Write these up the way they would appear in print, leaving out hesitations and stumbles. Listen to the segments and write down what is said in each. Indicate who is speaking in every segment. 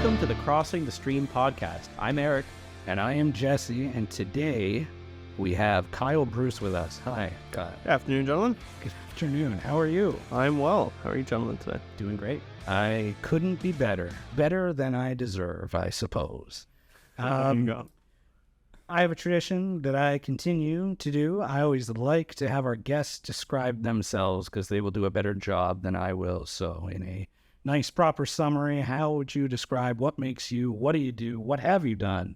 Speaker 1: Welcome to the Crossing the Stream podcast. I'm Eric.
Speaker 2: And I am Jesse, and today we have Kyle Bruce with us. Hi, Kyle.
Speaker 3: Good afternoon, gentlemen.
Speaker 2: Good afternoon. How are you?
Speaker 3: I'm well. How are you gentlemen today?
Speaker 1: Doing great.
Speaker 2: I couldn't be better. Better than I deserve, I suppose.
Speaker 3: There you go.
Speaker 2: I have a tradition that I continue to do. I always like to have our guests describe themselves because they will do a better job than I will. So in a nice, proper summary, how would you describe what makes you, what do you do, what have you done?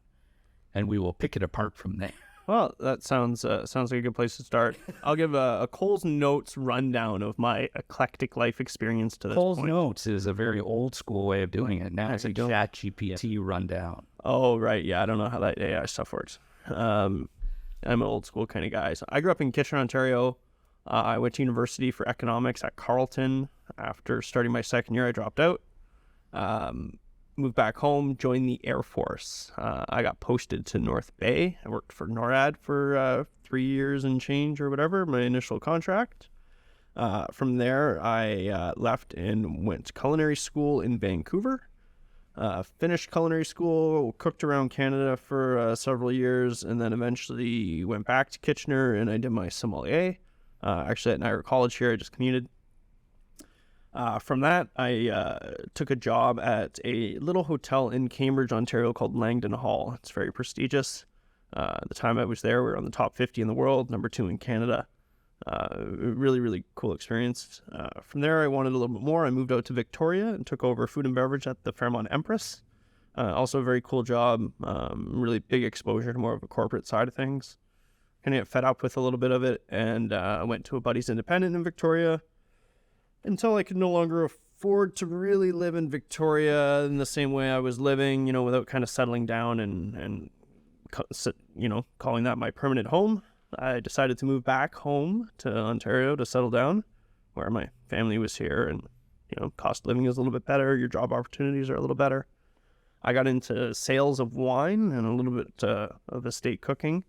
Speaker 2: And we will pick it apart from there.
Speaker 3: Well, that sounds like a good place to start. I'll give a Cole's Notes rundown of my eclectic life experience to this
Speaker 2: Cole's
Speaker 3: point.
Speaker 2: Notes is a very old school way of doing it. Now it's a ChatGPT rundown.
Speaker 3: Oh, right. Yeah, I don't know how that AI stuff works. I'm an old school kind of guy. So I grew up in Kitchener, Ontario. I went to university for economics at Carleton. After starting my second year, I dropped out. Moved back home, joined the Air Force. I got posted to North Bay. I worked for NORAD for 3 years and change or whatever, my initial contract. From there, I left and went to culinary school in Vancouver. Finished culinary school, cooked around Canada for several years, and then eventually went back to Kitchener and I did my sommelier. Actually at Niagara College here, I just commuted. From that, I took a job at a little hotel in Cambridge, Ontario called Langdon Hall. It's very prestigious. The time I was there, we were on the top 50 in the world, number 2 in Canada. Really, really cool experience. From there, I wanted a little bit more. I moved out to Victoria and took over food and beverage at the Fairmont Empress. Also a very cool job, really big exposure to more of a corporate side of things. Kind of get fed up with a little bit of it, and I went to a Buddy's Independent in Victoria until I could no longer afford to really live in Victoria in the same way I was living, without kind of settling down and calling that my permanent home. I decided to move back home to Ontario to settle down, where my family was here, and cost of living is a little bit better. Your job opportunities are a little better. I got into sales of wine and a little bit of estate cooking,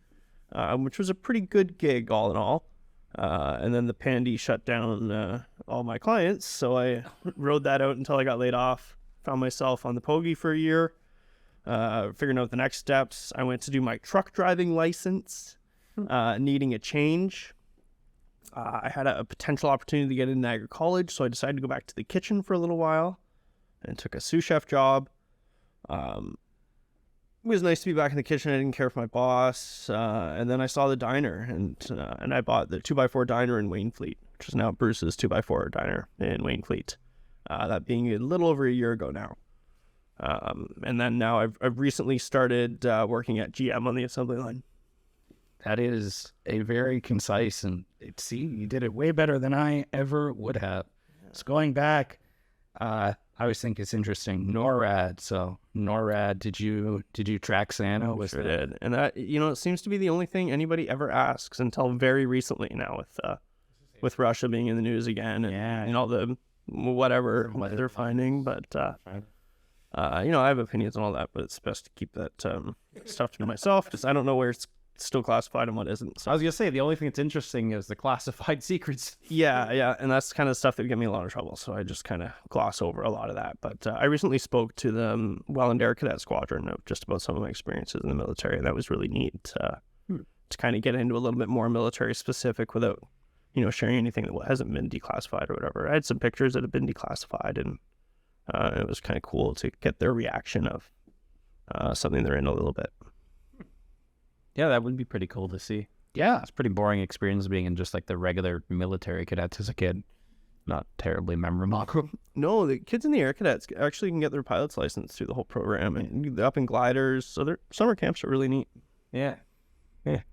Speaker 3: which was a pretty good gig all in all. And then the pandy shut down all my clients, so I rode that out until I got laid off. Found myself on the Pogie for a year, figuring out the next steps. I went to do my truck driving license, needing a change. I had a potential opportunity to get into Niagara College, so I decided to go back to the kitchen for a little while and took a sous chef job. It was nice to be back in the kitchen. I didn't care for my boss. And then I saw the diner, and I bought the 2x4 diner in Wainfleet, which is now Bruce's 2x4 diner in Wainfleet. That being a little over a year ago now. And then now I've recently started working at GM on the assembly line.
Speaker 2: That is a very concise, and you did it way better than I ever would have. So going back, I always think it's interesting. NORAD. So NORAD, did you track Santa?
Speaker 3: Sure did. And that, it seems to be the only thing anybody ever asks until very recently now with Russia being in the news again and all the whatever they're finding. But, I have opinions on all that, but it's best to keep that stuff to myself because I don't know where it's still classified and what isn't.
Speaker 1: So I was going to say, the only thing that's interesting is the classified secrets.
Speaker 3: Yeah, and that's kind of stuff that would get me in a lot of trouble, so I just kind of gloss over a lot of that. But I recently spoke to the Welland Air Cadet Squadron of just about some of my experiences in the military, and that was really neat to kind of get into a little bit more military specific without, sharing anything that hasn't been declassified or whatever. I had some pictures that have been declassified, and it was kind of cool to get their reaction of something they're in a little bit.
Speaker 1: Yeah, that would be pretty cool to see.
Speaker 2: Yeah.
Speaker 1: It's a pretty boring experience being in just like the regular military cadets as a kid. Not terribly memorable.
Speaker 3: No, the kids in the Air Cadets actually can get their pilot's license through the whole program, and they're up in gliders, so their summer camps are really neat.
Speaker 1: Yeah,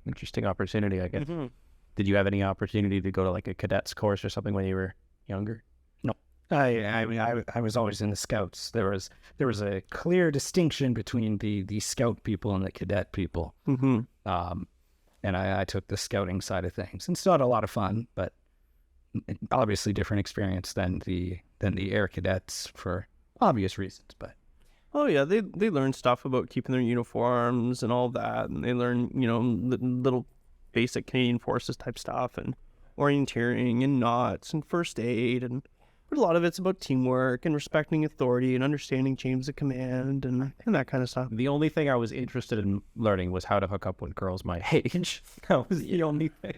Speaker 1: interesting opportunity, I guess.
Speaker 3: Mm-hmm.
Speaker 1: Did you have any opportunity to go to like a cadets course or something when you were younger?
Speaker 2: No. I was always in the Scouts. There was a clear distinction between the Scout people and the Cadet people.
Speaker 3: Mm-hmm.
Speaker 2: And I took the scouting side of things. And still had a lot of fun, but obviously different experience than the Air Cadets for obvious reasons. But
Speaker 3: oh yeah, they learn stuff about keeping their uniforms and all that, and they learn little basic Canadian Forces type stuff and orienteering and knots and first aid and But a lot of it's about teamwork and respecting authority and understanding chains of command and that kind of stuff.
Speaker 1: The only thing I was interested in learning was how to hook up with girls my age. That was the only thing.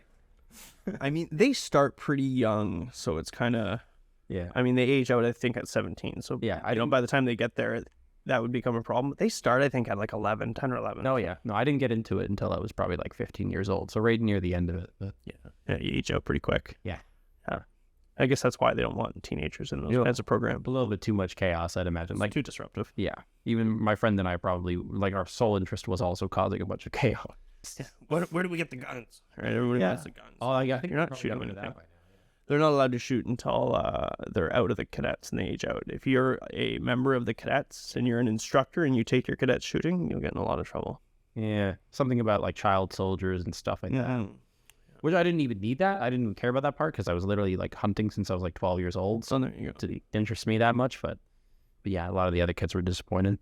Speaker 3: I mean, they start pretty young, so it's kind of,
Speaker 1: Yeah.
Speaker 3: I mean, they age out, I think, at 17. So,
Speaker 1: Yeah, I
Speaker 3: you know,
Speaker 1: don't.
Speaker 3: by the time they get there, that would become a problem. But they start, I think, at like 11, 10 or 11.
Speaker 1: No, yeah. No, I didn't get into it until I was probably like 15 years old. So right near the end of it. But
Speaker 3: Yeah, you age out pretty quick.
Speaker 1: Yeah.
Speaker 3: I guess that's why they don't want teenagers in those
Speaker 1: Yeah.
Speaker 3: kinds of programs.
Speaker 1: a little bit too much chaos, I'd imagine.
Speaker 3: Like,
Speaker 1: Like,
Speaker 3: too disruptive.
Speaker 1: yeah. Even my friend and I probably, like, our sole interest was also causing a bunch of chaos.
Speaker 3: Yeah. Where do we get the guns? Right, everybody
Speaker 1: Yeah.
Speaker 3: wants the guns.
Speaker 1: Oh, yeah. I think
Speaker 3: You're not
Speaker 1: probably
Speaker 3: shooting
Speaker 1: going to
Speaker 3: anything.
Speaker 1: that by now.
Speaker 3: They're not allowed to shoot until they're out of the cadets and they age out. If you're a member of the cadets and you're an instructor and you take your cadets shooting, you'll get in a lot of trouble.
Speaker 1: Yeah. Something about like child soldiers and stuff like that. Which I didn't even need that. I didn't care about that part because I was literally like hunting since I was like 12 years old. So
Speaker 3: So there you go.
Speaker 1: it didn't interest me that much. But yeah, a lot of the other kids were disappointed.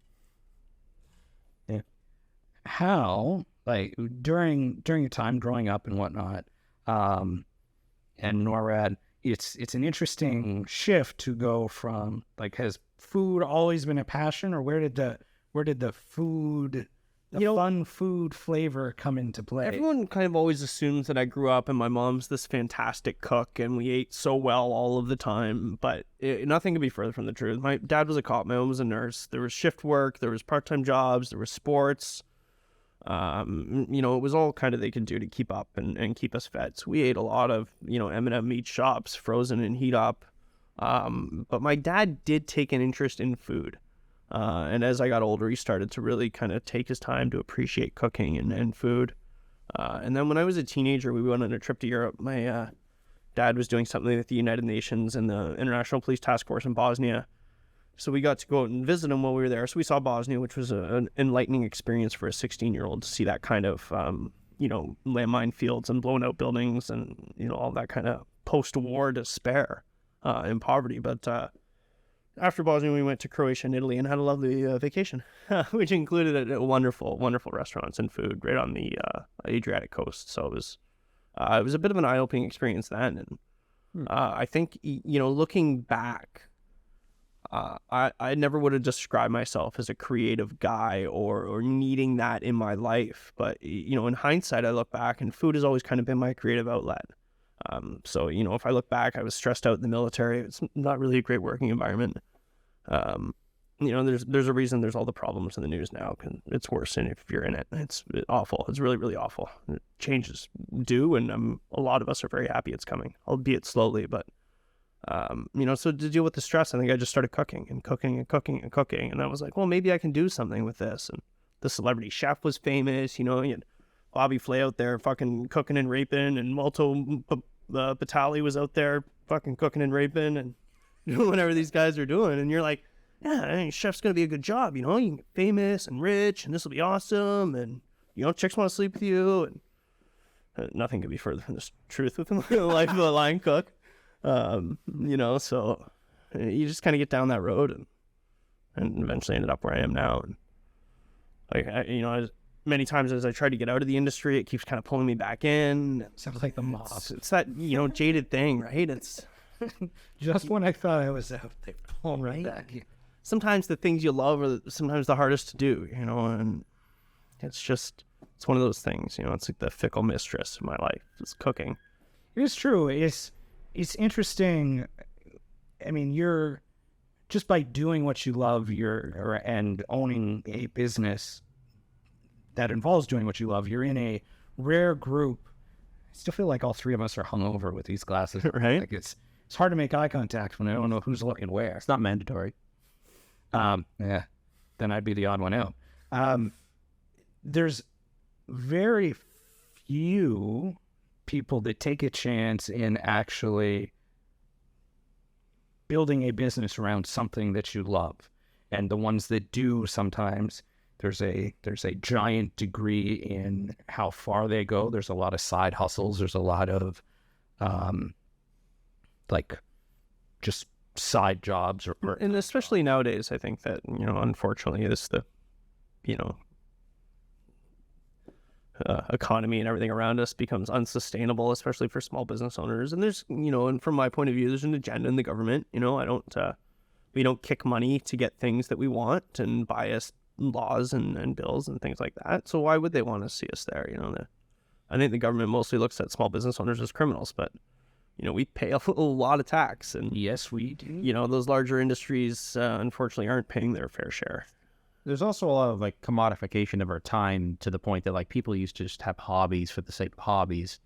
Speaker 2: How, like, during your time growing up and whatnot, and NORAD, it's an interesting shift to go from, like, has food always been a passion, or where did the food, fun food flavor come into play?
Speaker 3: Everyone kind of always assumes that I grew up and my mom's this fantastic cook and we ate so well all of the time, but nothing could be further from the truth. My dad was a cop, my mom was a nurse. There was shift work, there was part-time jobs, there was sports. You know, it was all kind of they could do to keep up and keep us fed. So we ate a lot of, you know, M&M meat shops, frozen and heat up. But my dad did take an interest in food. And as I got older, he started to really kind of take his time to appreciate cooking and food. And then when I was a teenager, we went on a trip to Europe. My dad was doing something with the United Nations and the International Police Task Force in Bosnia. So we got to go out and visit him while we were there. So we saw Bosnia, which was an enlightening experience for a 16-year-old to see that kind of, you know, landmine fields and blown out buildings and, you know, all that kind of post-war despair and poverty. But after Bosnia, we went to Croatia and Italy and had a lovely vacation, which included wonderful, wonderful restaurants and food right on the Adriatic coast. So it was a bit of an eye-opening experience then. And I think, you know, looking back, I never would have described myself as a creative guy or needing that in my life. But, you know, in hindsight, I look back and food has always kind of been my creative outlet. So, you know, if I look back, I was stressed out in the military. It's not really a great working environment. You know, there's a reason there's all the problems in the news now. Cause it's worse than if you're in it. It's awful. It's really, really awful. Changes do, and a lot of us are very happy it's coming, albeit slowly, but you know, so to deal with the stress, I think I just started cooking. And I was like, well, maybe I can do something with this. And the celebrity chef was famous, you know, you had Bobby Flay out there fucking cooking and raping, and Malto Batali was out there fucking cooking and raping and doing whatever these guys are doing. And you're like, yeah, I think chef's going to be a good job, you know, you can get famous and rich and this will be awesome. And, you know, chicks want to sleep with you. And nothing could be further from the truth with the life of a line cook. You know, so you just kind of get down that road and eventually ended up where I am now. And like, you know, many times as I try to get out of the industry, it keeps kind of pulling me back in.
Speaker 2: Sounds like the mob.
Speaker 3: It's that, you know, jaded thing, right? It's
Speaker 2: Just when I thought I was out, they pull me
Speaker 3: Right?
Speaker 2: back in.
Speaker 3: sometimes the things you love are sometimes the hardest to do, you know, and it's one of those things, you know, it's like the fickle mistress of my life, it's cooking.
Speaker 2: It's true. It's interesting. I mean, you're just by doing what you love, and owning a business that involves doing what you love, you're in a rare group. I still feel like all three of us are hungover with these glasses.
Speaker 3: Right?
Speaker 2: Like it's hard to make eye contact when I don't know who's looking where.
Speaker 1: It's not mandatory.
Speaker 2: Yeah. Then I'd be the odd one out. There's very few people that take a chance in actually building a business around something that you love. And the ones that do, sometimes there's a giant degree in how far they go. There's a lot of side hustles. There's a lot of like just side jobs or
Speaker 3: And especially nowadays, I think that, you know, unfortunately, you know, economy and everything around us becomes unsustainable, especially for small business owners. And there's, and from my point of view, there's an agenda in the government. We don't kick money to get things that we want and bias laws and bills and things like that. So why would they want to see us there? I think the government mostly looks at small business owners as criminals, but we pay a lot of tax, and
Speaker 2: yes, we do.
Speaker 3: Those larger industries unfortunately aren't paying their fair share.
Speaker 1: There's also a lot of like commodification of our time, to the point that like people used to just have hobbies for the sake of hobbies,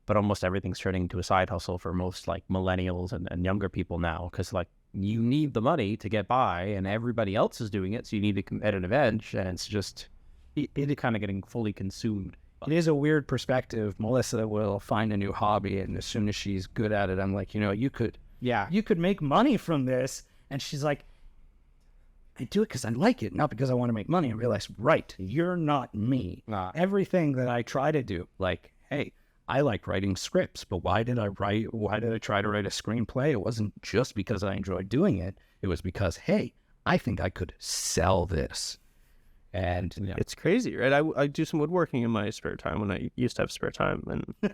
Speaker 1: but almost everything's turning into a side hustle for most like millennials and younger people now, because like you need the money to get by and everybody else is doing it, so you need a competitive edge, and it's just it kind of getting fully consumed.
Speaker 2: It is a weird perspective. Melissa will find a new hobby, and as soon as she's good at it, I'm like, you could make money from this. And she's like, I do it because I like it, not because I want to make money. I realize, right, you're not me.
Speaker 1: Nah.
Speaker 2: Everything that I try to do, like, hey, I like writing scripts, but why did I try to write a screenplay? It wasn't just because I enjoyed doing it. It was because, hey, I think I could sell this. And
Speaker 3: it's crazy, right? I do some woodworking in my spare time when I used to have spare time, and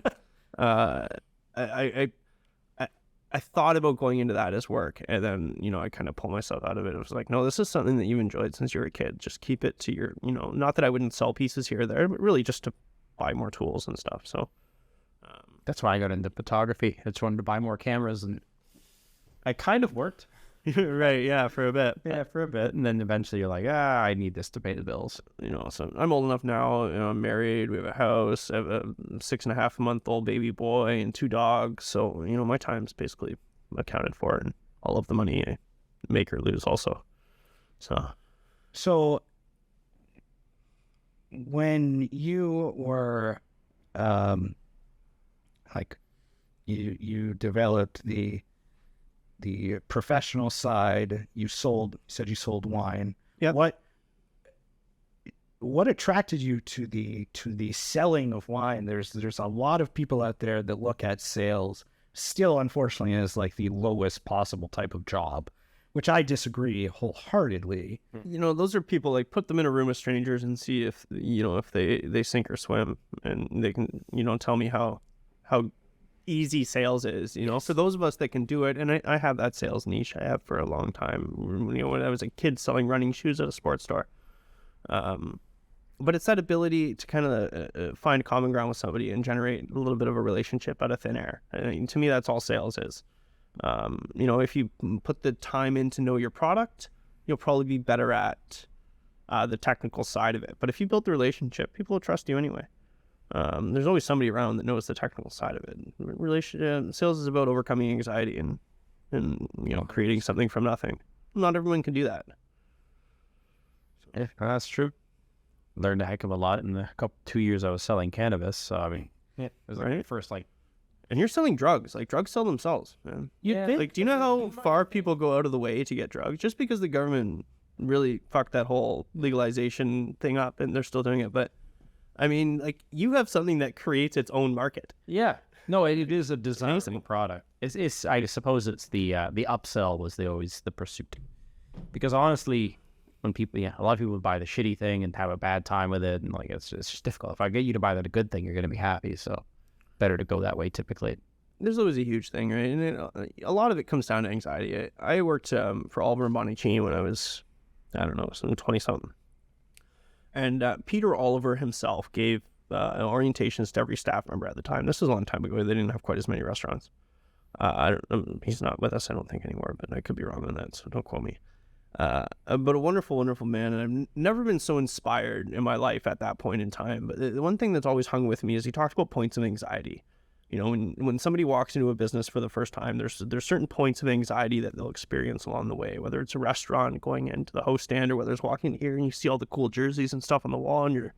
Speaker 3: I thought about going into that as work, and then I kind of pulled myself out of it. It was like, no, this is something that you enjoyed since you were a kid. Just keep it to your, not that I wouldn't sell pieces here or there, but really just to buy more tools and stuff. So
Speaker 1: that's why I got into photography. I just wanted to buy more cameras, and I kind of worked.
Speaker 3: Right, yeah, for a bit.
Speaker 1: Yeah, for a bit. And then eventually you're like, I need this to pay the bills.
Speaker 3: So I'm old enough now, I'm married, we have a house, I have a 6.5-month-old baby boy and 2 dogs. So, my time's basically accounted for, and all of the money I make or lose also.
Speaker 2: So when you were, you developed the professional side, you said you sold wine.
Speaker 3: Yeah.
Speaker 2: What attracted you to the selling of wine? There's a lot of people out there that look at sales still, unfortunately, as like the lowest possible type of job, which I disagree wholeheartedly.
Speaker 3: Those are people, like, put them in a room with strangers and see if they sink or swim, and they can tell me how easy sales is, for those of us that can do it. And I have that sales niche I have for a long time, when I was a kid selling running shoes at a sports store. But it's that ability to kind of find common ground with somebody and generate a little bit of a relationship out of thin air. To me, that's all sales is. If you put the time in to know your product, you'll probably be better at the technical side of it. But if you build the relationship, people will trust you anyway. There's always somebody around that knows the technical side of it. Sales is about overcoming anxiety and creating something from nothing. Not everyone can do that.
Speaker 1: Yeah, that's true. Learned a heck of a lot in the 2 years I was selling cannabis. So I mean, it was like
Speaker 3: right?
Speaker 1: the first
Speaker 3: And you're selling drugs. Like, drugs sell themselves, man. Like, do you know how far people go out of the way to get drugs? Just because the government really fucked that whole legalization thing up, and they're still doing it. But I mean, like, you have something that creates its own market.
Speaker 1: Yeah. No, it is a designing product. It's I suppose it's the upsell was always the pursuit. Because honestly, when people, a lot of people would buy the shitty thing and have a bad time with it, and like it's just difficult. If I get you to buy the good thing, you're going to be happy. So better to go that way typically.
Speaker 3: There's always a huge thing, right? And a lot of it comes down to anxiety. I worked for Oliver and Bonnicini when I was, I don't know, some 20-something. And Peter Oliver himself gave orientations to every staff member at the time. This was a long time ago. They didn't have quite as many restaurants. He's not with us, I don't think, anymore, but I could be wrong on that, so don't quote me. But a wonderful, wonderful man, and I've never been so inspired in my life at that point in time. But the one thing that's always hung with me is he talked about points of anxiety. When somebody walks into a business for the first time, there's certain points of anxiety that they'll experience along the way, whether it's a restaurant going into the host stand or whether it's walking here and you see all the cool jerseys and stuff on the wall and you're,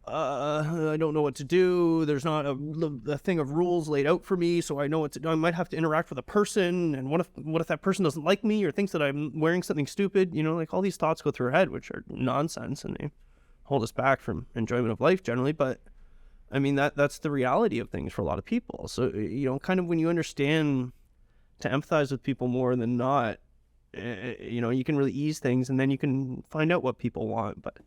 Speaker 3: I don't know what to do. There's not a thing of rules laid out for me, so I know what to do. I might have to interact with a person, and what if that person doesn't like me or thinks that I'm wearing something stupid? Like all these thoughts go through our head, which are nonsense, and they hold us back from enjoyment of life generally. But I mean, that's the reality of things for a lot of people. So, kind of when you understand to empathize with people more than not, you can really ease things, and then you can find out what people want. But,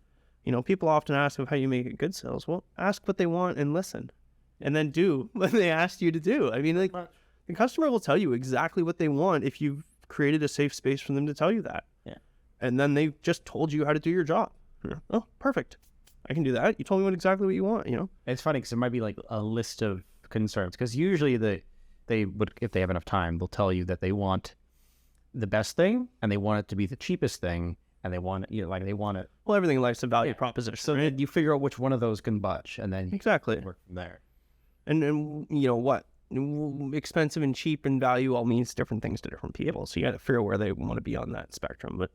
Speaker 3: People often ask how you make a good sales. Well, ask what they want and listen, and then do what they asked you to do. I mean, like, the customer will tell you exactly what they want if you've created a safe space for them to tell you that.
Speaker 1: Yeah.
Speaker 3: And then they just told you how to do your job. Oh, perfect. I can do that. You told me exactly what you want,
Speaker 1: It's funny because it might be like a list of concerns, because usually they would, if they have enough time, they'll tell you that they want the best thing and they want it to be the cheapest thing. And they want it, they want it.
Speaker 3: Well, everything in life's a value proposition.
Speaker 1: So
Speaker 3: right?
Speaker 1: you figure out which one of those can budge, and then
Speaker 3: exactly
Speaker 1: work from there.
Speaker 3: And what expensive and cheap and value all means different things to different people. So you got to figure out where they want to be on that spectrum. But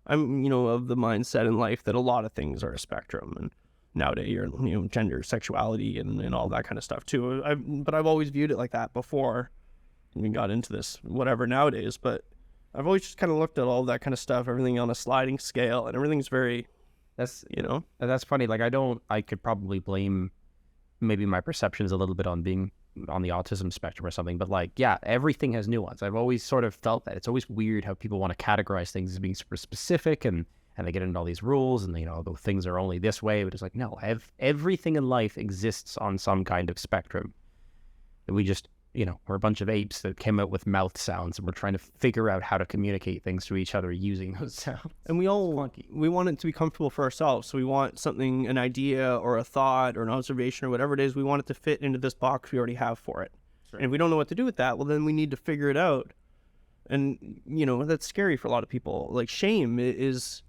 Speaker 3: I'm of the mindset in life that a lot of things are a spectrum, and nowadays you're gender, sexuality, and all that kind of stuff too. But I've always viewed it like that before we got into this whatever nowadays. But I've always just kind of looked at all that kind of stuff, everything on a sliding scale, and everything's very,
Speaker 1: that's funny. Like, I could probably blame maybe my perceptions a little bit on being on the autism spectrum or something, but everything has nuance. I've always sort of felt that it's always weird how people want to categorize things as being super specific, and they get into all these rules, and the things are only this way, but it's like, no, everything in life exists on some kind of spectrum. We just, we're a bunch of apes that came out with mouth sounds, and we're trying to figure out how to communicate things to each other using those sounds.
Speaker 3: And we want it to be comfortable for ourselves. So we want something, an idea or a thought or an observation or whatever it is, we want it to fit into this box we already have for it. Sure. And if we don't know what to do with that, well, then we need to figure it out. And, that's scary for a lot of people. Like, shame is,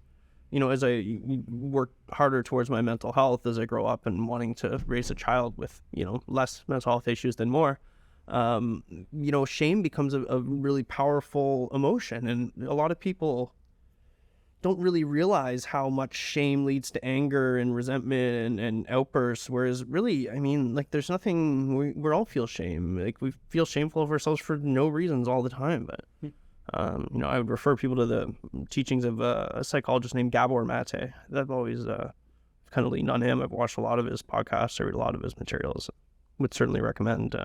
Speaker 3: as I work harder towards my mental health as I grow up and wanting to raise a child with, less mental health issues than more, shame becomes a really powerful emotion, and a lot of people don't really realize how much shame leads to anger and resentment and outbursts, whereas really, there's nothing, we all feel shame. Like, we feel shameful of ourselves for no reasons all the time. But I would refer people to the teachings of a psychologist named Gabor Mate. I've always kind of leaned on him. I've watched a lot of his podcasts, I read a lot of his materials. Would certainly recommend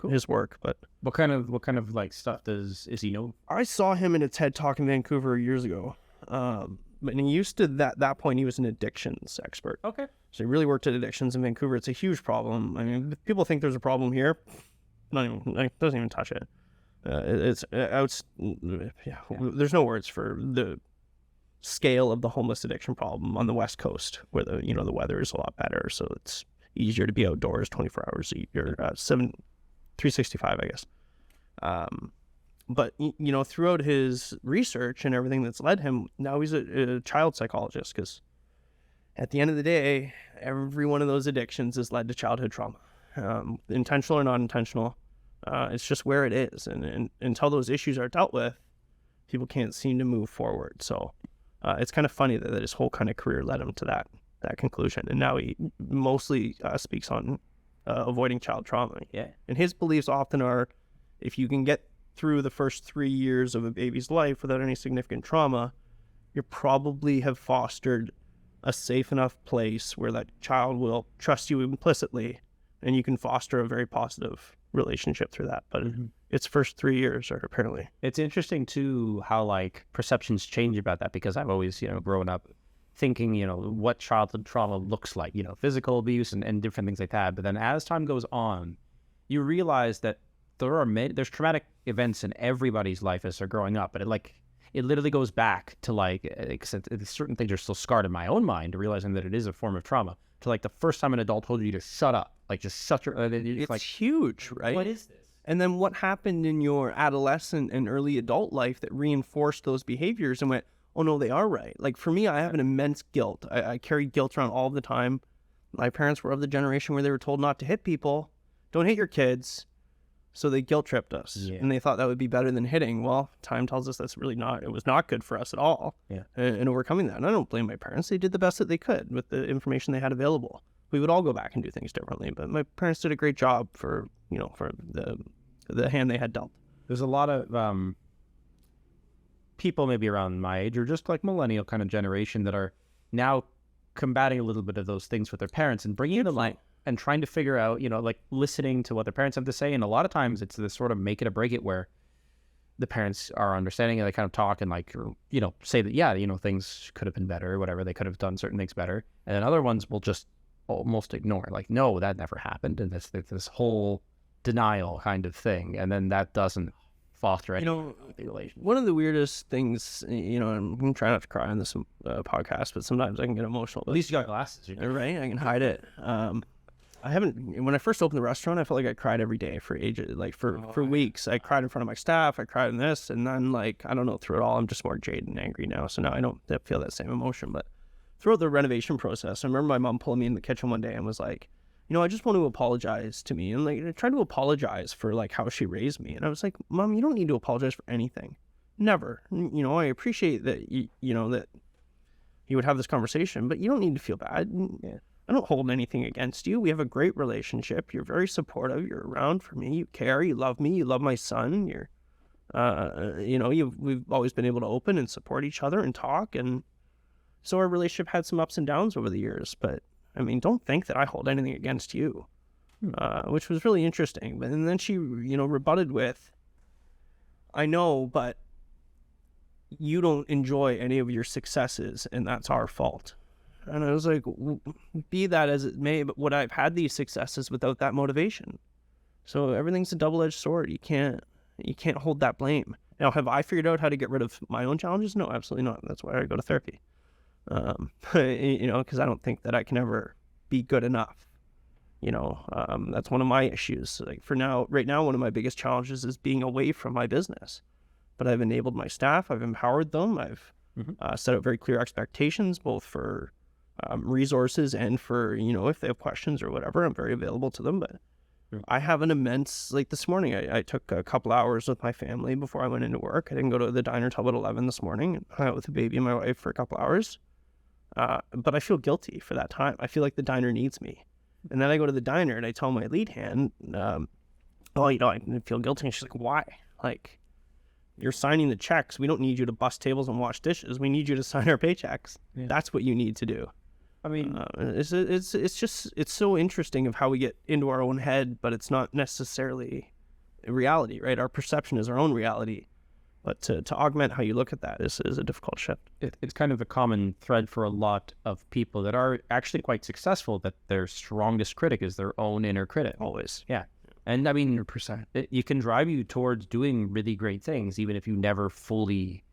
Speaker 3: his work. But
Speaker 1: what kind of like stuff is he know?
Speaker 3: I saw him in a TED Talk in Vancouver years ago. But he used to that point he was an addictions expert.
Speaker 1: Okay.
Speaker 3: So he really worked at addictions in Vancouver. It's a huge problem. If people think there's a problem here, doesn't even touch it. There's no words for the scale of the homeless addiction problem on the West Coast, where the weather is a lot better, so it's easier to be outdoors 24 hours a year, 365, I guess. But throughout his research and everything that's led him, now he's a child psychologist, because at the end of the day, every one of those addictions has led to childhood trauma, intentional or non-intentional. It's just where it is, and until those issues are dealt with, people can't seem to move forward. So it's kind of funny that his whole kind of career led him to that conclusion, and now he mostly speaks on avoiding child trauma.
Speaker 1: Yeah.
Speaker 3: And his beliefs often are, if you can get through the first 3 years of a baby's life without any significant trauma, you probably have fostered a safe enough place where that child will trust you implicitly, and you can foster a very positive relationship through that. But its first 3 years are apparently.
Speaker 1: It's interesting too how like perceptions change about that, because I've always, grown up thinking, what childhood trauma looks like, physical abuse and different things like that. But then as time goes on, you realize that there's traumatic events in everybody's life as they're growing up, but it literally goes back to certain things are still scarred in my own mind, realizing that it is a form of trauma, to like the first time an adult told you to shut up, like just shut your.
Speaker 3: It's like huge, right?
Speaker 1: What is this?
Speaker 3: And then what happened in your adolescent and early adult life that reinforced those behaviors and went, oh no, they are right. Like for me, I have an immense guilt. I carry guilt around all the time. My parents were of the generation where they were told not to hit people, don't hit your kids. So they guilt tripped us, and they thought that would be better than hitting. Well, time tells us that's really not. It was not good for us at all.
Speaker 1: Yeah.
Speaker 3: And overcoming that. And I don't blame my parents. They did the best that they could with the information they had available. We would all go back and do things differently, but my parents did a great job for the hand they had dealt.
Speaker 1: There's a lot of people maybe around my age, or just like millennial kind of generation, that are now combating a little bit of those things with their parents and bringing them like, and trying to figure out, like listening to what their parents have to say. And a lot of times it's this sort of make it or break it, where the parents are understanding and they kind of talk and like, or, say that, yeah, things could have been better or whatever. They could have done certain things better. And then other ones will just almost ignore, like, no, that never happened. And this whole denial kind of thing. And then that doesn't foster any relationship.
Speaker 3: One of the weirdest things, I'm trying not to cry on this podcast, but sometimes I can get emotional.
Speaker 1: At least you got glasses,
Speaker 3: right? I can hide it. When I first opened the restaurant, I felt like I cried every day for ages, like for weeks. I cried in front of my staff. I cried in this, and then like, I don't know, through it all, I'm just more jaded and angry now. So now I don't feel that same emotion. But throughout the renovation process, I remember my mom pulling me in the kitchen one day and was like, I just want to apologize to me. And like, I tried to apologize for like how she raised me. And I was like, Mom, you don't need to apologize for anything. Never. I appreciate that, that you would have this conversation, but you don't need to feel bad. Yeah. I don't hold anything against you. We have a great relationship. You're very supportive. You're around for me. You care. You love me. You love my son. We've always been able to open and support each other and talk. And so our relationship had some ups and downs over the years, but I mean, don't think that I hold anything against you, which was really interesting. And then she, rebutted with, I know, but you don't enjoy any of your successes, and that's our fault. And I was like, be that as it may, but would I've had these successes without that motivation? So everything's a double-edged sword. You can't hold that blame. Now, have I figured out how to get rid of my own challenges? No, absolutely not. That's why I go to therapy. Because I don't think that I can ever be good enough. That's one of my issues. Like right now, one of my biggest challenges is being away from my business. But I've enabled my staff. I've empowered them. I've set out very clear expectations, both for resources and for, if they have questions or whatever, I'm very available to them. But I have an immense, like this morning, I took a couple hours with my family before I went into work. I didn't go to the diner till about 11 this morning and hung out with the baby and my wife for a couple hours. But I feel guilty for that time. I feel like the diner needs me. And then I go to the diner and I tell my lead hand, I feel guilty. And she's like, why? Like, you're signing the checks. We don't need you to bust tables and wash dishes. We need you to sign our paychecks. Yeah. That's what you need to do. I mean, it's so interesting of how we get into our own head, but it's not necessarily reality, right? Our perception is our own reality. But to augment how you look at that is a difficult shift.
Speaker 1: It's kind of a common thread for a lot of people that are actually quite successful, that their strongest critic is their own inner critic.
Speaker 3: Always.
Speaker 1: Yeah. And I mean, 100%. You can drive you towards doing really great things, even if you never fully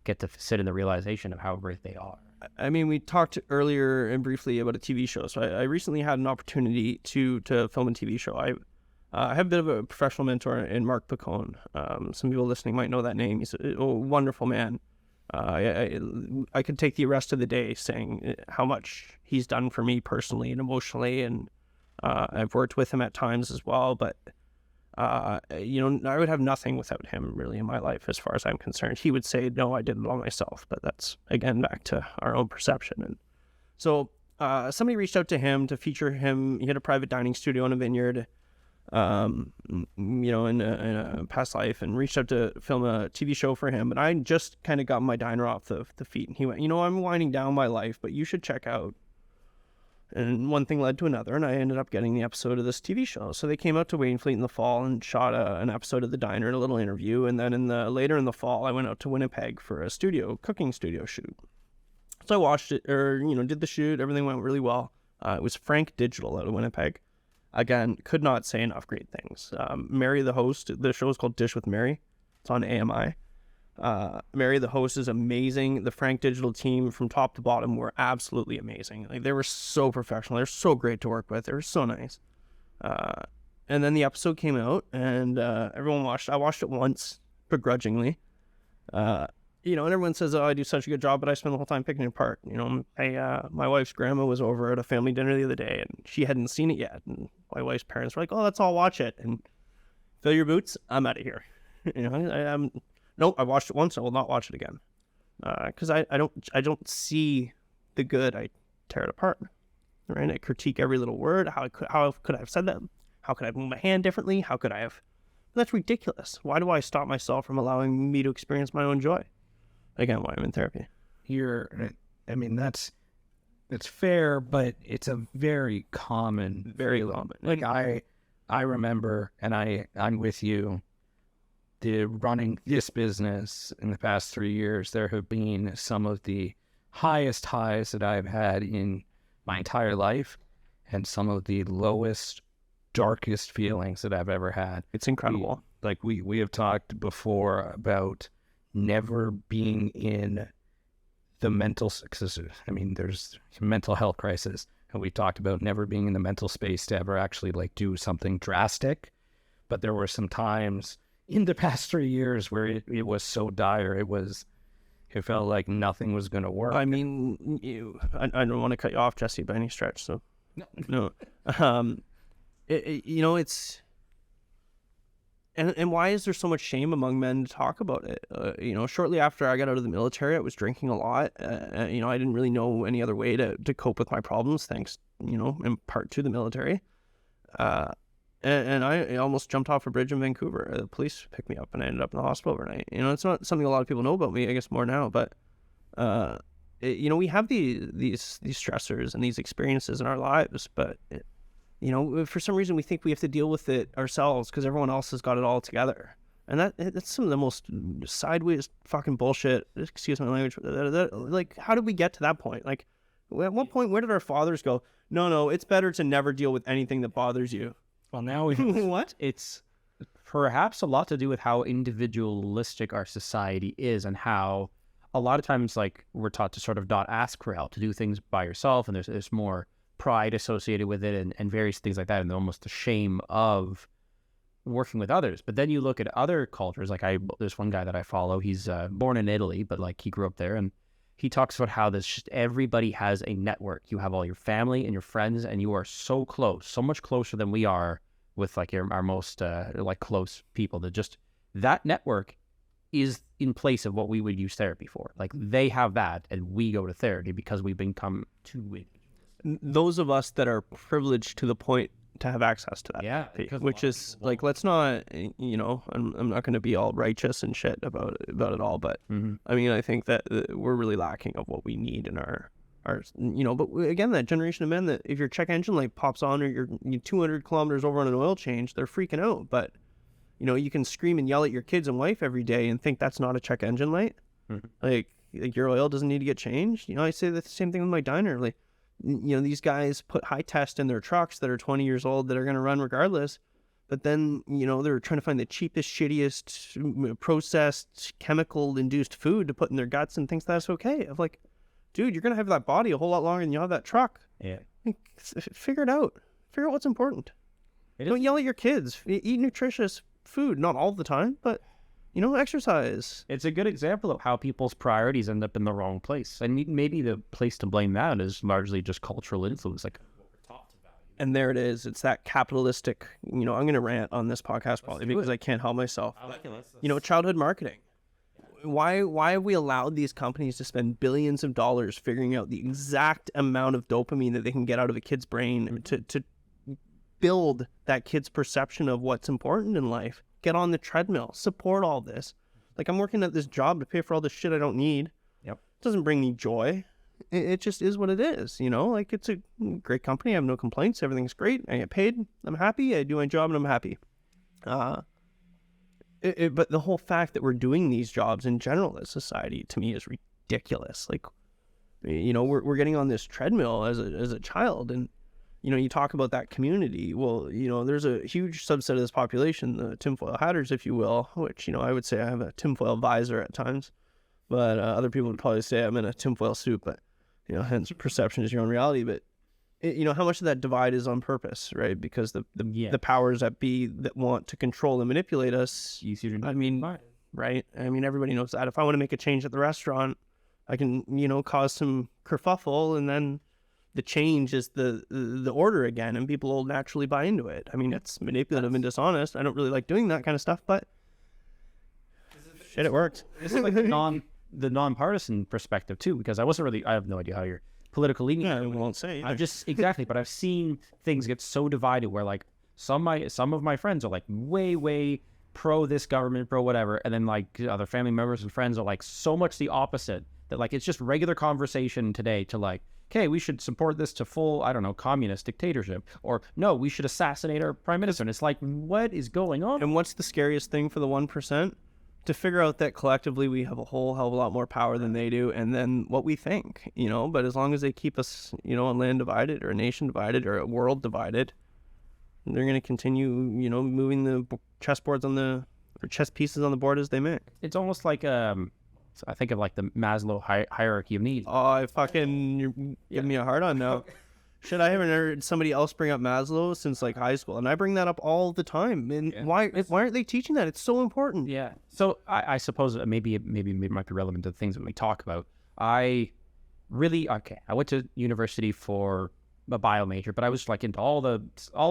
Speaker 1: get to sit in the realization of how great they are.
Speaker 3: I mean, we talked earlier and briefly about a TV show. So I recently had an opportunity to film a TV show. I have a bit of a professional mentor in Mark Picone. Some people listening might know that name. He's a wonderful man. I could take the rest of the day saying how much he's done for me personally and emotionally, and I've worked with him at times as well. But I would have nothing without him really in my life, as far as I'm concerned. He would say, "No, I did it all myself," but that's again back to our own perception. And so somebody reached out to him to feature him. He had a private dining studio in a vineyard. In a past life, and reached out to film a TV show for him. And I just kind of got my diner off the feet. And he went, I'm winding down my life, but you should check out. And one thing led to another, and I ended up getting the episode of this TV show. So they came out to Wainfleet in the fall and shot an episode of the diner and a little interview. And then later in the fall, I went out to Winnipeg for a cooking studio shoot. So I watched it, did the shoot. Everything went really well. It was Frank Digital out of Winnipeg. Again, could not say enough great things. Mary, the host, the show is called Dish with Mary. It's on AMI. Mary, the host, is amazing. The Frank Digital team from top to bottom were absolutely amazing. Like, they were so professional. They're so great to work with. They were so nice. And then the episode came out, and everyone watched. I watched it once, begrudgingly. And everyone says, "Oh, I do such a good job," but I spend the whole time picking it apart. My wife's grandma was over at a family dinner the other day, and she hadn't seen it yet. And my wife's parents were like, "Oh, let's all watch it." And fill your boots. I'm out of here. Nope. I watched it once. I will not watch it again. Because I don't see the good. I tear it apart. Right? I critique every little word. How could I have said that? How could I have moved my hand differently? How could I have? That's ridiculous. Why do I stop myself from allowing me to experience my own joy? Again, why I'm in therapy.
Speaker 2: That's fair, but it's a very common.
Speaker 3: Very common.
Speaker 2: Like I remember, and I'm with you. the running this business in the past 3 years, there have been some of the highest highs that I've had in my entire life and some of the lowest, darkest feelings that I've ever had.
Speaker 3: It's incredible.
Speaker 2: We have talked before about never being in the mental, I mean, there's mental health crisis, and we talked about never being in the mental space to ever actually like do something drastic. But there were some times in the past 3 years where it was so dire, it felt like nothing was going to work.
Speaker 3: I mean, I don't want to cut you off, Jesse, by any stretch. So no. It's and why is there so much shame among men to talk about it? Shortly after I got out of the military, I was drinking a lot. I didn't really know any other way to cope with my problems, thanks, in part to the military. And I almost jumped off a bridge in Vancouver. The police picked me up and I ended up in the hospital overnight. It's not something a lot of people know about me, I guess more now, but, we have these stressors and these experiences in our lives, but, for some reason we think we have to deal with it ourselves because everyone else has got it all together. And that's some of the most sideways fucking bullshit, excuse my language, like, how did we get to that point? Like, at what point, where did our fathers go, no, it's better to never deal with anything that bothers you?
Speaker 2: Well, now we
Speaker 3: What?
Speaker 1: It's perhaps a lot to do with how individualistic our society is and how a lot of times, like, we're taught to sort of not ask for help, to do things by yourself, and there's more pride associated with it and various things like that, and almost the shame of working with others. But then you look at other cultures, like there's one guy that I follow, he's born in Italy, but like he grew up there, and he talks about how everybody has a network. You have all your family and your friends, and you are so close, so much closer than we are with like our most like close people. That network is in place of what we would use therapy for. Like, they have that, and we go to therapy because we've become too weak.
Speaker 3: Those of us that are privileged to the point to have access to that, which is like, let's not, I'm not going to be all righteous and shit about it all, but I mean, I think that we're really lacking of what we need in our but again, that generation of men that if your check engine light pops on or you're 200 kilometers over on an oil change, they're freaking out. But you can scream and yell at your kids and wife every day and think that's not a check engine light. Like your oil doesn't need to get changed. I say the same thing with my diner. Like, these guys put high test in their trucks that are 20 years old that are going to run regardless. But then, they're trying to find the cheapest, shittiest, processed, chemical-induced food to put in their guts and thinks that's okay. I'm like, dude, you're going to have that body a whole lot longer than you have that truck.
Speaker 1: Yeah.
Speaker 3: Figure it out. Figure out what's important. Don't yell at your kids. Eat nutritious food, not all the time, but exercise.
Speaker 1: It's a good example of how people's priorities end up in the wrong place. And maybe the place to blame that is largely just cultural influence, like what we're taught to value.
Speaker 3: And there it is. It's that capitalistic, I'm going to rant on this podcast probably because I can't help myself. Childhood marketing. Why have we allowed these companies to spend billions of dollars figuring out the exact amount of dopamine that they can get out of a kid's brain to build that kid's perception of what's important in life? Get on the treadmill, support all this. Like, I'm working at this job to pay for all this shit I don't need.
Speaker 1: Yep.
Speaker 3: It doesn't bring me joy. It just is what it is, Like, it's a great company. I have no complaints. Everything's great. I get paid. I'm happy. I do my job and I'm happy. But the whole fact that we're doing these jobs in general as society, to me, is ridiculous. Like, we're getting on this treadmill as a child, and you talk about that community. Well, there's a huge subset of this population, the tinfoil hatters, if you will, which, I would say I have a tinfoil visor at times, but other people would probably say I'm in a tinfoil suit, but, hence perception is your own reality. But, how much of that divide is on purpose, right? Because the powers that be that want to control and manipulate us, right? I mean, everybody knows that. If I want to make a change at the restaurant, I can, cause some kerfuffle, and then the change is the order again, and people will naturally buy into it. I mean, it's manipulative and dishonest. I don't really like doing that kind of stuff, but shit, it works.
Speaker 1: This is like the nonpartisan perspective too, because I have no idea how your political leaning.
Speaker 3: Yeah, I won't say.
Speaker 1: But I've seen things get so divided where like some of my friends are like way pro this government, pro whatever, and then like other family members and friends are like so much the opposite that like it's just regular conversation today to like, okay, we should support this to full, I don't know, communist dictatorship, or no, we should assassinate our prime minister. And it's like, what is going on?
Speaker 3: And what's the scariest thing for the 1%? To figure out that collectively we have a whole hell of a lot more power than they do, and then what we think, but as long as they keep us, a land divided or a nation divided or a world divided, they're going to continue, moving the chessboards or chess pieces on the board as they may.
Speaker 1: It's almost like, I think of like the Maslow hierarchy of needs.
Speaker 3: Oh, you're giving me a hard on now. Shit, I haven't heard somebody else bring up Maslow since like high school, and I bring that up all the time. And why aren't they teaching that? It's so important.
Speaker 1: Yeah. So I suppose maybe it might be relevant to the things that we talk about. I went to university for a bio major, but I was like into all the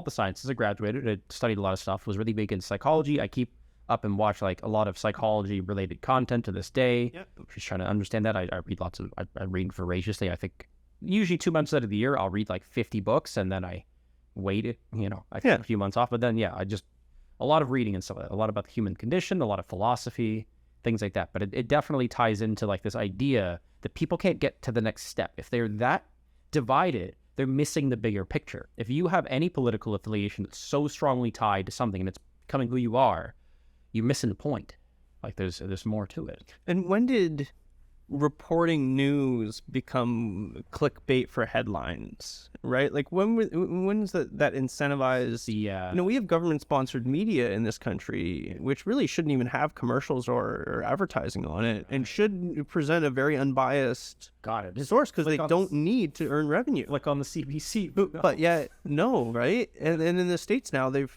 Speaker 1: sciences. I graduated. I studied a lot of stuff. Was really big in psychology. I keep up and watch like a lot of psychology related content to this day.
Speaker 3: Yep.
Speaker 1: Just trying to understand that. I read I read voraciously. I think usually 2 months out of the year, I'll read like 50 books, and then I wait it, I take a few months off. But then, I just, a lot of reading and stuff, a lot about the human condition, a lot of philosophy, things like that. But it definitely ties into like this idea that people can't get to the next step. If they're that divided, they're missing the bigger picture. If you have any political affiliation that's so strongly tied to something and it's becoming who you are, you're missing the point. Like there's more to it.
Speaker 3: And when did reporting news become clickbait for headlines, right? Like when's that incentivized? We have government sponsored media in this country, which really shouldn't even have commercials or advertising on it, and should present a very unbiased source, because they don't need to earn revenue.
Speaker 1: Like on the CBC.
Speaker 3: But yeah, no, right? And in the States now, do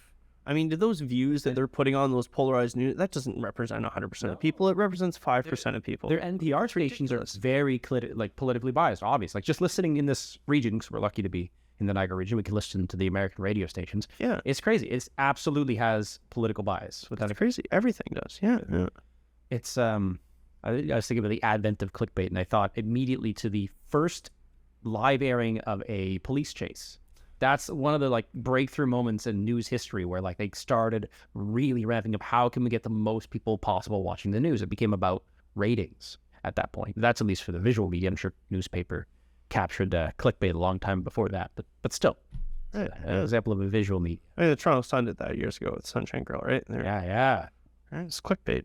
Speaker 3: those views that they're putting on those polarized news, that doesn't represent 100% of people. It represents 5% of people.
Speaker 1: Their NPR stations are very politically biased, obvious. Like just listening in this region, because we're lucky to be in the Niagara region, we can listen to the American radio stations.
Speaker 3: Yeah.
Speaker 1: It's crazy. It absolutely has political bias.
Speaker 3: That's crazy. Everything does. Yeah.
Speaker 1: It's, I was thinking about the advent of clickbait, and I thought immediately to the first live airing of a police chase. That's one of the like breakthrough moments in news history where like they started really ramping up. How can we get the most people possible watching the news? It became about ratings at that point. That's at least for the visual media. I'm sure newspaper captured clickbait a long time before that, but still,
Speaker 3: right.
Speaker 1: An example of a visual media.
Speaker 3: The Toronto Sun did that years ago with Sunshine Girl, right?
Speaker 1: Yeah.
Speaker 3: It's clickbait.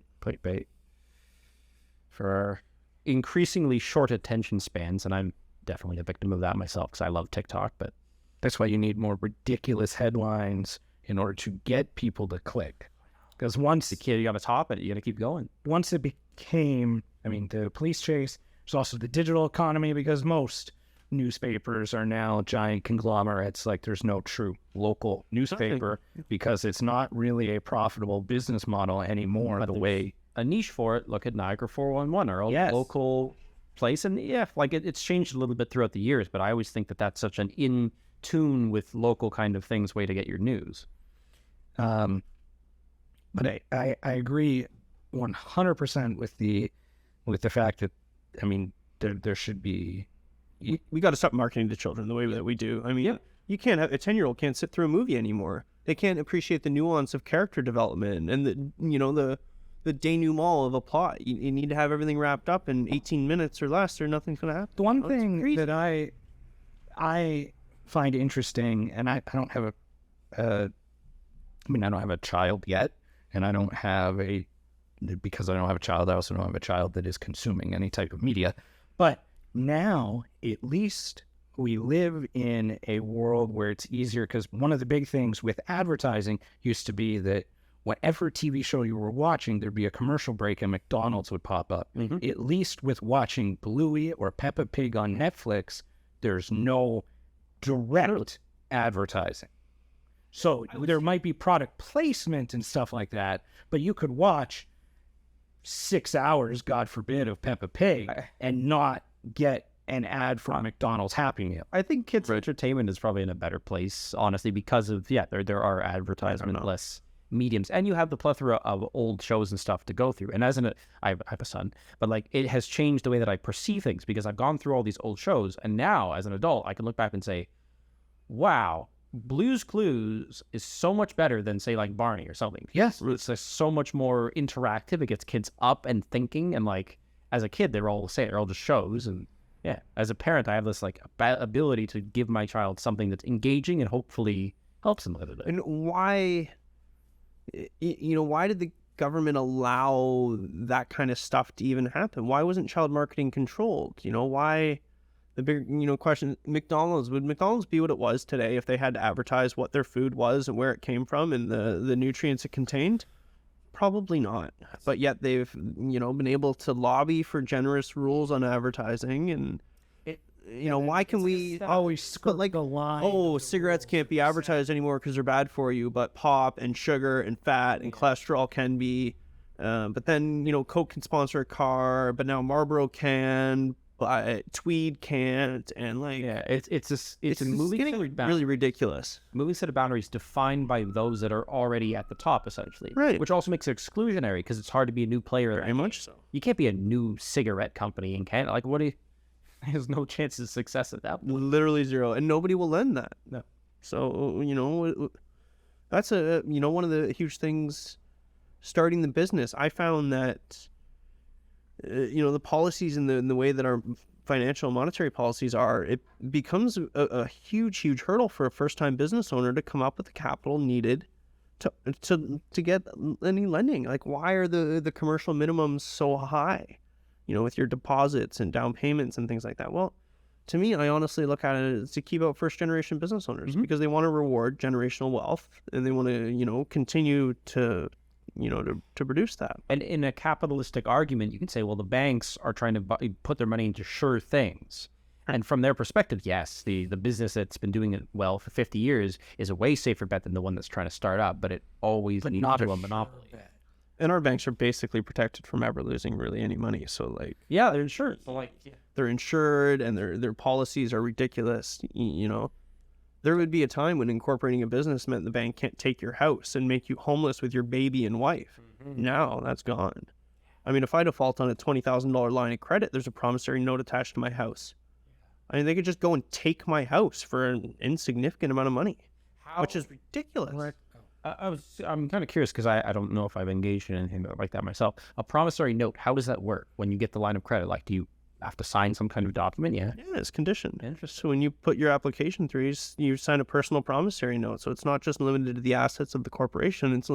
Speaker 1: For increasingly short attention spans, and I'm definitely a victim of that myself because I love TikTok, but
Speaker 2: that's why you need more ridiculous headlines in order to get people to click. Because once
Speaker 1: the kid, you got to top it, you got to keep going.
Speaker 2: Once it became, the police chase, there's also the digital economy, because most newspapers are now giant conglomerates. Like there's no true local newspaper because it's not really a profitable business model anymore.
Speaker 1: But
Speaker 2: the way
Speaker 1: a niche for it, look at Niagara 411, our old local place. And it's changed a little bit throughout the years, but I always think that that's such an in tune with local kind of things way to get your news.
Speaker 2: But I agree 100% with the fact that there should be,
Speaker 3: we got to stop marketing to children the way that we do. You can't have a 10-year-old can't sit through a movie anymore. They can't appreciate the nuance of character development and the denouement of a plot. You need to have everything wrapped up in 18 minutes or less, or nothing's going to happen.
Speaker 2: The one thing that I find interesting, and I don't have I don't have a child yet, and because I don't have a child, I also don't have a child that is consuming any type of media. But now, at least we live in a world where it's easier, because one of the big things with advertising used to be that whatever TV show you were watching, there'd be a commercial break and McDonald's would pop up. Mm-hmm. At least with watching Bluey or Peppa Pig on Netflix, there's no direct advertising. So there might be product placement and stuff like that, but you could watch 6 hours, God forbid, of Peppa Pig and not get an ad for McDonald's Happy Meal.
Speaker 1: I think kids' entertainment is probably in a better place, honestly, because of, there are advertisement-less mediums, and you have the plethora of old shows and stuff to go through. And I have a son, but like it has changed the way that I perceive things, because I've gone through all these old shows, and now as an adult, I can look back and say, wow, Blue's Clues is so much better than, say, like Barney or something.
Speaker 2: Yes.
Speaker 1: It's like so much more interactive. It gets kids up and thinking, and like as a kid, they're all just shows, and Yeah, as a parent, I have this like ability to give my child something that's engaging and hopefully helps them live it.
Speaker 3: And why, why did the government allow that kind of stuff to even happen? Why wasn't child marketing controlled? Why the big, question, would McDonald's be what it was today if they had to advertise what their food was and where it came from and the nutrients it contained? Probably not. But yet they've, been able to lobby for generous rules on advertising. And why can we
Speaker 2: always skirt
Speaker 3: like
Speaker 2: the line?
Speaker 3: Oh, cigarettes can't be advertised anymore because they're bad for you, but pop and sugar and fat and cholesterol can be. But then, Coke can sponsor a car, but now Marlboro can, but Tweed can't. And like,
Speaker 1: yeah, it's a moving
Speaker 3: getting really ridiculous.
Speaker 1: Moving set of boundaries defined by those that are already at the top, essentially.
Speaker 3: Right.
Speaker 1: Which also makes it exclusionary because it's hard to be a new player.
Speaker 3: Very much so.
Speaker 1: You can't be a new cigarette company in Canada. Like, what do you... There's no chance of success at that point.
Speaker 3: Literally zero. And nobody will lend that.
Speaker 1: No.
Speaker 3: So, that's one of the huge things starting the business. I found that, the policies and the way that our financial and monetary policies are, it becomes a huge, huge hurdle for a first-time business owner to come up with the capital needed to get any lending. Like, why are the commercial minimums so high? With your deposits and down payments and things like that. Well, to me, I honestly look at it as to keep out first-generation business owners because they want to reward generational wealth and they want to, continue to produce that.
Speaker 1: And in a capitalistic argument, you can say, well, the banks are trying to put their money into sure things. And from their perspective, yes, the business that's been doing it well for 50 years is a way safer bet than the one that's trying to start up, but it always leads to a monopoly.
Speaker 3: And our banks are basically protected from ever losing really any money. So like,
Speaker 1: yeah, they're insured. So like, yeah.
Speaker 3: They're insured and their policies are ridiculous. There would be a time when incorporating a business meant the bank can't take your house and make you homeless with your baby and wife. Mm-hmm. Now that's gone. I mean, if I default on a $20,000 line of credit, there's a promissory note attached to my house. I mean, they could just go and take my house for an insignificant amount of money, which is ridiculous.
Speaker 2: Right.
Speaker 1: I'm kind of curious because I don't know if I've engaged in anything like that myself. A promissory note, how does that work when you get the line of credit? Like, do you have to sign some kind of document? Yeah,
Speaker 3: it's conditioned.
Speaker 1: Interesting.
Speaker 3: So when you put your application through, you sign a personal promissory note. So it's not just limited to the assets of the corporation. It's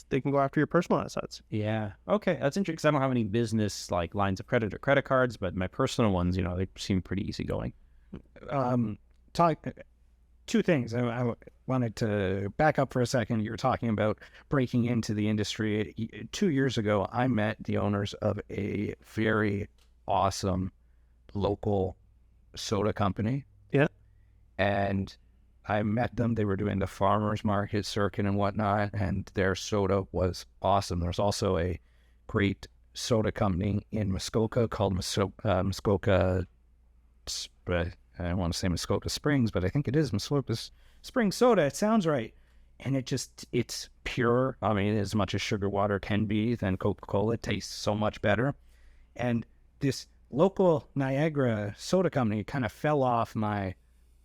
Speaker 3: they can go after your personal assets.
Speaker 1: Yeah. Okay, that's interesting because I don't have any business like lines of credit or credit cards, but my personal ones, they seem pretty easygoing.
Speaker 2: Two things. I wanted to back up for a second. You were talking about breaking into the industry. 2 years ago, I met the owners of a very awesome local soda company.
Speaker 3: Yeah.
Speaker 2: And I met them. They were doing the farmers market circuit and whatnot, and their soda was awesome. There's also a great soda company in Muskoka called Muskoka... I don't want to say Muskoka Springs, but I think it is Muskoka Springs Soda. It sounds right. And it's pure. I mean, as much as sugar water can be than Coca-Cola. It tastes so much better. And this local Niagara soda company kind of fell off my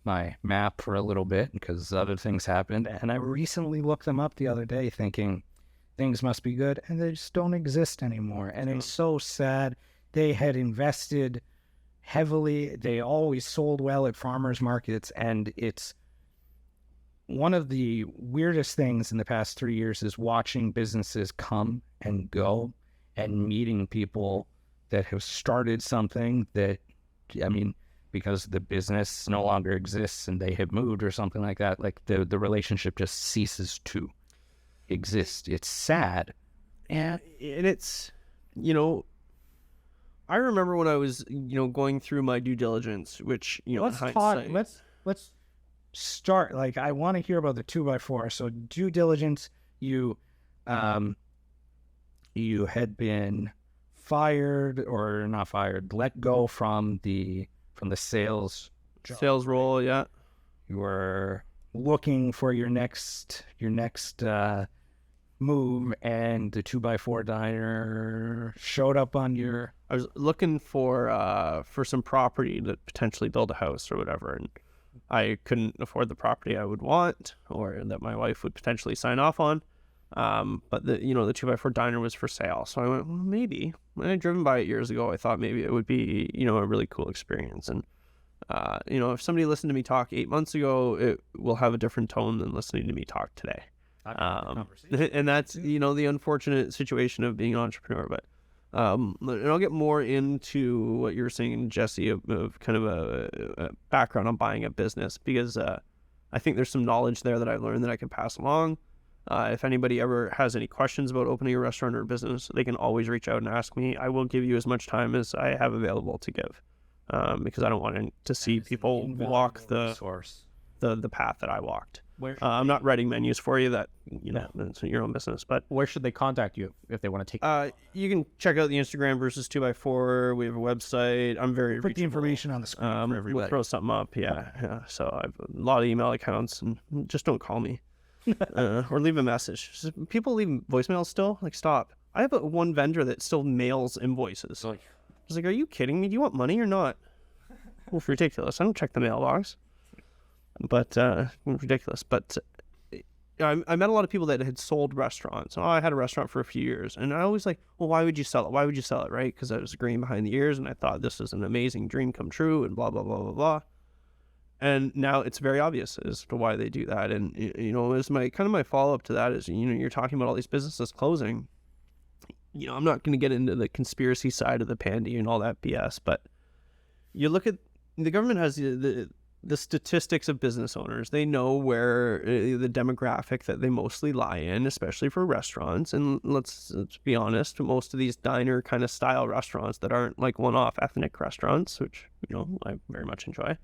Speaker 2: map for a little bit because other things happened. And I recently looked them up the other day thinking things must be good. And they just don't exist anymore. And it's so sad. They had invested heavily. They always sold well at farmers markets, and it's one of the weirdest things in the past 3 years is watching businesses come and go and meeting people that have started something that, I mean, because the business no longer exists and they have moved or something like that, like the relationship just ceases to exist. It's sad.
Speaker 3: And it's, I remember when I was, going through my due diligence, which,
Speaker 2: let's start. Like, I want to hear about the 2x4. So due diligence, you had been fired or not fired, let go from the sales job.
Speaker 3: Sales role. Yeah.
Speaker 2: You were looking for your next move, and the 2x4 diner showed up on your...
Speaker 3: I was looking for some property to potentially build a house or whatever, and I couldn't afford the property I would want or that my wife would potentially sign off on. But the 2x4 diner was for sale. So I went, well, maybe. When I driven by it years ago, I thought maybe it would be, a really cool experience. And, if somebody listened to me talk 8 months ago, it will have a different tone than listening to me talk today. And that's, the unfortunate situation of being an entrepreneur. But and I'll get more into what you were saying, Jesse, of kind of a background on buying a business, because I think there's some knowledge there that I learned that I can pass along. If anybody ever has any questions about opening a restaurant or a business, they can always reach out and ask me. I will give you as much time as I have available to give, because I don't want to see people walk the path that I walked. I'm not writing menus for you. That's your own business. But
Speaker 1: where should they contact you if they want to take?
Speaker 3: You can check out the Instagram versus 2x4. We have a website. I'm very
Speaker 2: Put the information on the screen for everybody.
Speaker 3: We'll throw something up. Yeah. So I have a lot of email accounts, and just don't call me or leave a message. People leave voicemails still. Like, stop. I have one vendor that still mails invoices. I was like, are you kidding me? Do you want money or not? It's ridiculous. I don't check the mailbox. But ridiculous. But I met a lot of people that had sold restaurants. Oh, I had a restaurant for a few years, and I always like, well, why would you sell it? Why would you sell it, right? Because I was green behind the ears, and I thought this is an amazing dream come true, and blah blah blah blah blah. And now it's very obvious as to why they do that. And as my follow up to that is, you're talking about all these businesses closing. I'm not going to get into the conspiracy side of the pandy and all that BS, but you look at the government has the statistics of business owners. They know where the demographic that they mostly lie in, especially for restaurants. And let's be honest, most of these diner kind of style restaurants that aren't like one-off ethnic restaurants, which, I very much enjoy,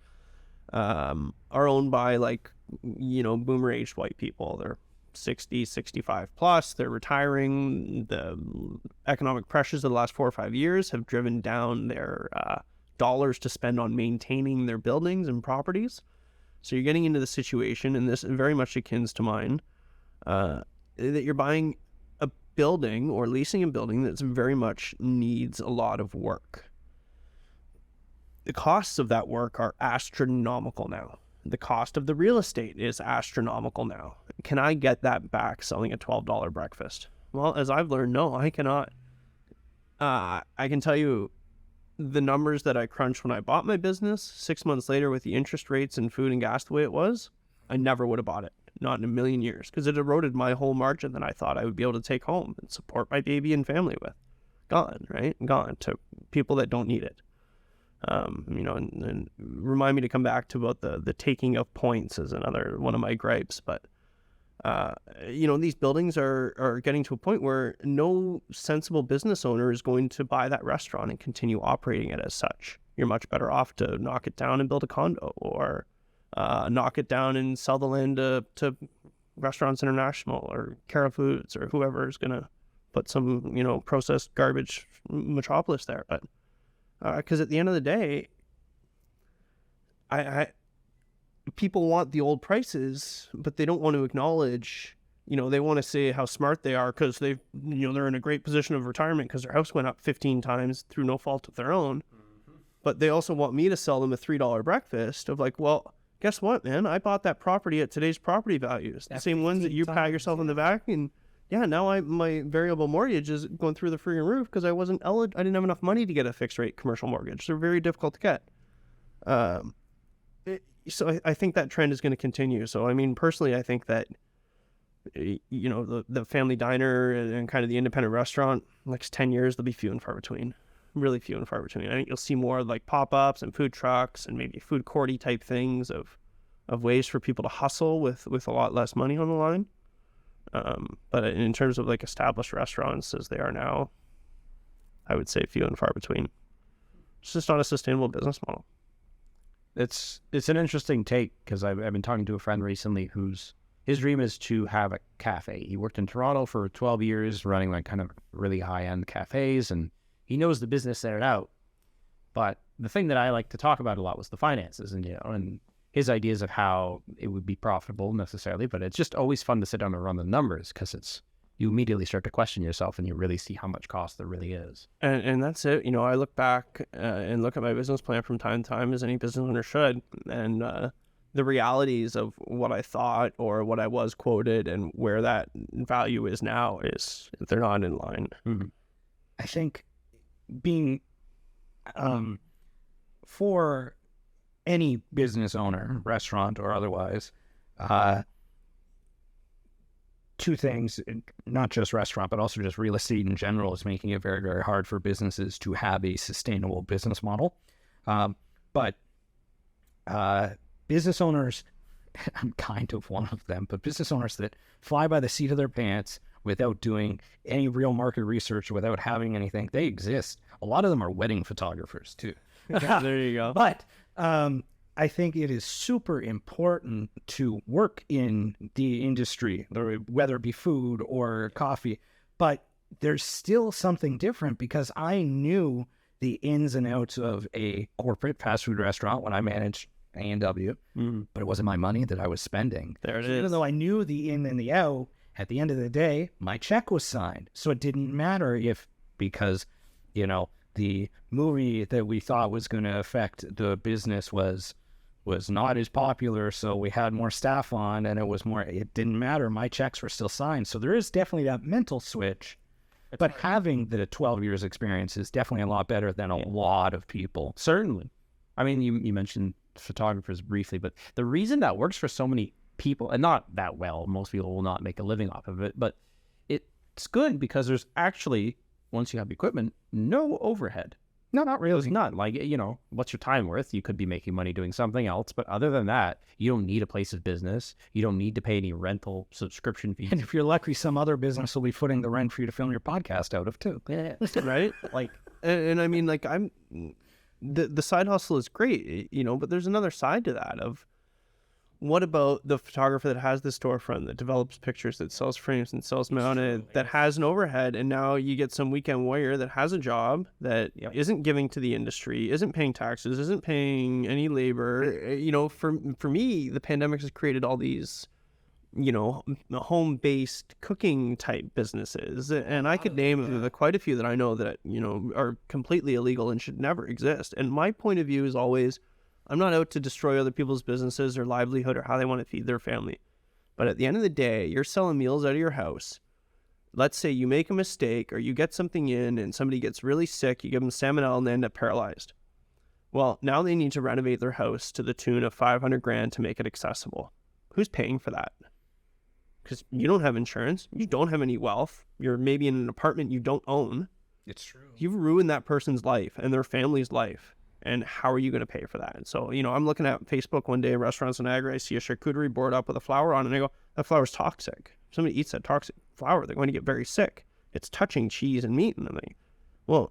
Speaker 3: are owned by boomer aged white people. They're 60, 65 plus. They're retiring. The economic pressures of the last 4 or 5 years have driven down their dollars to spend on maintaining their buildings and properties. So you're getting into the situation, and this very much akin to mine, that you're buying a building or leasing a building that's very much needs a lot of work. The costs of that work are astronomical now. The cost of the real estate is astronomical now. Can I get that back selling a $12 breakfast? Well, as I've learned, no, I cannot. I can tell you the numbers that I crunched when I bought my business 6 months later with the interest rates and food and gas the way it was, I never would have bought it. Not in a million years, because it eroded my whole margin that I thought I would be able to take home and support my baby and family with. Gone, right? Gone to people that don't need it. And remind me to come back to about the taking of points is another one of my gripes. But, these buildings are getting to a point where no sensible business owner is going to buy that restaurant and continue operating it as such. You're much better off to knock it down and build a condo, or knock it down and sell the land to Restaurants International or Cara Foods or whoever is going to put some, processed garbage metropolis there. But because at the end of the day, people want the old prices, but they don't want to acknowledge, they want to say how smart they are because they're in a great position of retirement because their house went up 15 times through no fault of their own. Mm-hmm. But they also want me to sell them a $3 breakfast of like, well, guess what, man? I bought that property at today's property values. The same ones that you pat yourself in the back, and now my variable mortgage is going through the freaking roof because I didn't have enough money to get a fixed rate commercial mortgage. They're very difficult to get. So I think that trend is going to continue. So, personally, I think that, the family diner and kind of the independent restaurant, next 10 years, they'll be few and far between. Really few and far between. I think you'll see more like pop-ups and food trucks and maybe food courty type things of ways for people to hustle with a lot less money on the line. But in terms of like established restaurants as they are now, I would say few and far between. It's just not a sustainable business model.
Speaker 1: It's an interesting take because I've been talking to a friend recently his dream is to have a cafe. He worked in Toronto for 12 years running like kind of really high-end cafes, and he knows the business in and out. But the thing that I like to talk about a lot was the finances and his ideas of how it would be profitable necessarily, but it's just always fun to sit down and run the numbers because you immediately start to question yourself and you really see how much cost there really is.
Speaker 3: And that's it. I look back and look at my business plan from time to time, as any business owner should. And the realities of what I thought or what I was quoted and where that value is now is they're not in line.
Speaker 1: Mm-hmm.
Speaker 2: I think being for any business owner, restaurant or otherwise, two things, not just restaurant, but also just real estate in general, is making it very, very hard for businesses to have a sustainable business model. But business owners, I'm kind of one of them, but business owners that fly by the seat of their pants without doing any real market research, without having anything, they exist. A lot of them are wedding photographers too.
Speaker 3: There you go.
Speaker 2: But I think it is super important to work in the industry, whether it be food or coffee. But there's still something different, because I knew the ins and outs of a corporate fast food restaurant when I managed A&W, but it wasn't my money that I was spending.
Speaker 3: There it
Speaker 2: So
Speaker 3: is.
Speaker 2: even though I knew the in and the out, at the end of the day, my check was signed. So it didn't matter because, the movie that we thought was going to affect the business was not as popular, so we had more staff on, and it didn't matter. My checks were still signed. So there is definitely that mental switch. But having the 12 years experience is definitely a lot better than a lot of people.
Speaker 1: Certainly. I mean, you mentioned photographers briefly, but the reason that works for so many people, and not that well, most people will not make a living off of it, but it's good because there's actually, once you have equipment, no overhead.
Speaker 2: No, not really.
Speaker 1: There's none. Like, what's your time worth? You could be making money doing something else, but other than that, you don't need a place of business. You don't need to pay any rental subscription fees.
Speaker 2: And if you're lucky, some other business will be footing the rent for you to film your podcast out of too.
Speaker 1: Yeah.
Speaker 3: Right?
Speaker 1: Like,
Speaker 3: and I mean, like, the side hustle is great, but there's another side to that of, what about the photographer that has the storefront, that develops pictures, that sells frames and sells mounted, that has an overhead, and now you get some weekend warrior that has a job that isn't giving to the industry, isn't paying taxes, isn't paying any labor. For me, the pandemic has created all these, home-based cooking type businesses, and I could name quite a few that I know that are completely illegal and should never exist. And my point of view is always, I'm not out to destroy other people's businesses or livelihood or how they want to feed their family. But at the end of the day, you're selling meals out of your house. Let's say you make a mistake or you get something in and somebody gets really sick, you give them salmonella and they end up paralyzed. Well, now they need to renovate their house to the tune of $500,000 to make it accessible. Who's paying for that? Because you don't have insurance. You don't have any wealth. You're maybe in an apartment you don't own.
Speaker 2: It's true.
Speaker 3: You've ruined that person's life and their family's life. And how are you going to pay for that? And so, I'm looking at Facebook one day, restaurants in Niagara, I see a charcuterie board up with a flour on it, and I go, that flour's toxic. If somebody eats that toxic flour, they're going to get very sick. It's touching cheese and meat. And I'm like, well,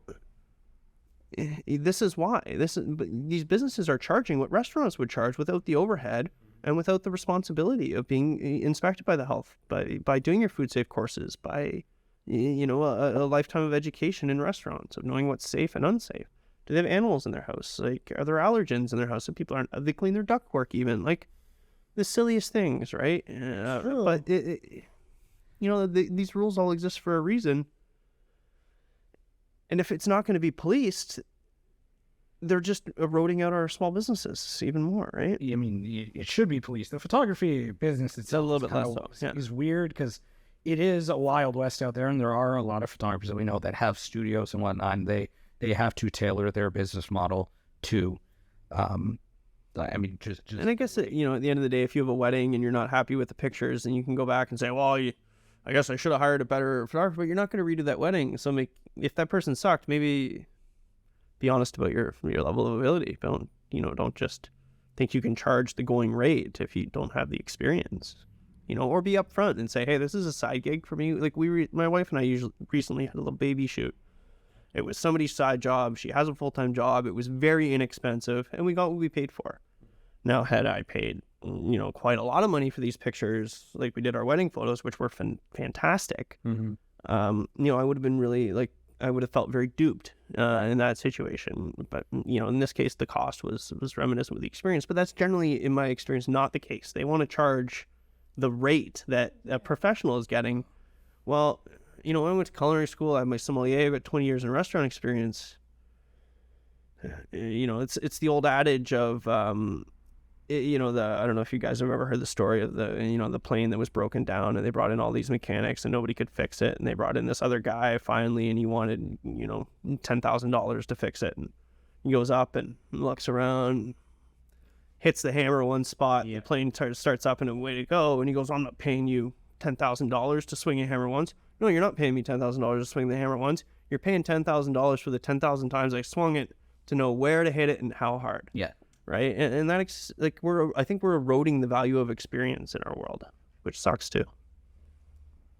Speaker 3: this is why. These businesses are charging what restaurants would charge without the overhead and without the responsibility of being inspected by the health, by doing your food safe courses, by, a lifetime of education in restaurants, of knowing what's safe and unsafe. Do they have animals in their house? Like, are there allergens in their house that people aren't? They clean their ductwork even? Like, the silliest things, right? But these rules all exist for a reason. And if it's not going to be policed, they're just eroding out our small businesses even more, right?
Speaker 2: I mean, it should be policed. The photography business itself
Speaker 3: a little bit less so.
Speaker 2: is weird because it is a wild west out there, and there are a lot of photographers that we know that have studios and whatnot, and they have to tailor their business model to, just.
Speaker 3: And I guess, at the end of the day, if you have a wedding and you're not happy with the pictures, then you can go back and say, well, I guess I should have hired a better photographer, but you're not going to redo that wedding. So if that person sucked, maybe be honest about your level of ability. Don't just think you can charge the going rate if you don't have the experience, or be upfront and say, hey, this is a side gig for me. Like my wife and I recently had a little baby shoot. It was somebody's side job. She has a full-time job. It was very inexpensive, and we got what we paid for. Now, had I paid, quite a lot of money for these pictures, like we did our wedding photos, which were fantastic, I would have been really, I would have felt very duped in that situation. But, in this case, the cost was reminiscent with the experience. But that's generally, in my experience, not the case. They want to charge the rate that a professional is getting. Well, when I went to culinary school, I had my sommelier, I got 20 years in restaurant experience. It's the old adage of, I don't know if you guys have ever heard the story of the plane that was broken down, and they brought in all these mechanics and nobody could fix it. And they brought in this other guy finally, and he wanted, $10,000 to fix it. And he goes up and looks around, hits the hammer one spot. The plane starts up and away to go. And he goes, I'm not paying you $10,000 to swing a hammer once. No, you're not paying me $10,000 to swing the hammer once. You're paying $10,000 for the 10,000 times I swung it to know where to hit it and how hard.
Speaker 2: Yeah.
Speaker 3: Right. And that I think we're eroding the value of experience in our world, which sucks too.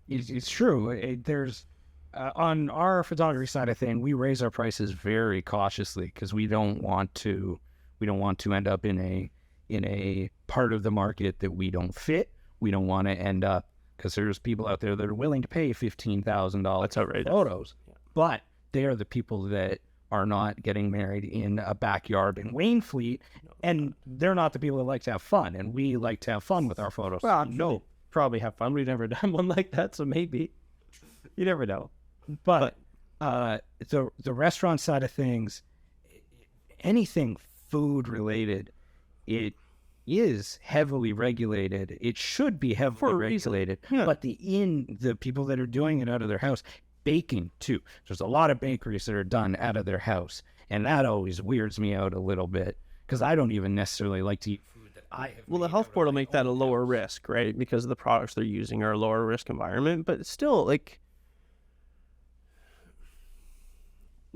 Speaker 2: It's true. There's on our photography side of thing, we raise our prices very cautiously because we don't want to end up in a part of the market that we don't fit. We don't want to end up, because there's people out there that are willing to pay $15,000 for photos, but they are the people that are not getting married in a backyard in Wainfleet, and they're not the people that like to have fun, and we like to have fun with our photos.
Speaker 1: Well, no, probably have fun. We've never done one like that, so maybe. You never know.
Speaker 2: But the restaurant side of things, anything food related, it is heavily regulated. It should be heavily regulated. Yeah. But the people that are doing it out of their house, baking too. There's a lot of bakeries that are done out of their house, and that always weirds me out a little bit because I don't even necessarily like to eat food that I have.
Speaker 3: Well, the health board will make that a lower risk, right? Because the products they're using are a lower risk environment, but still, like,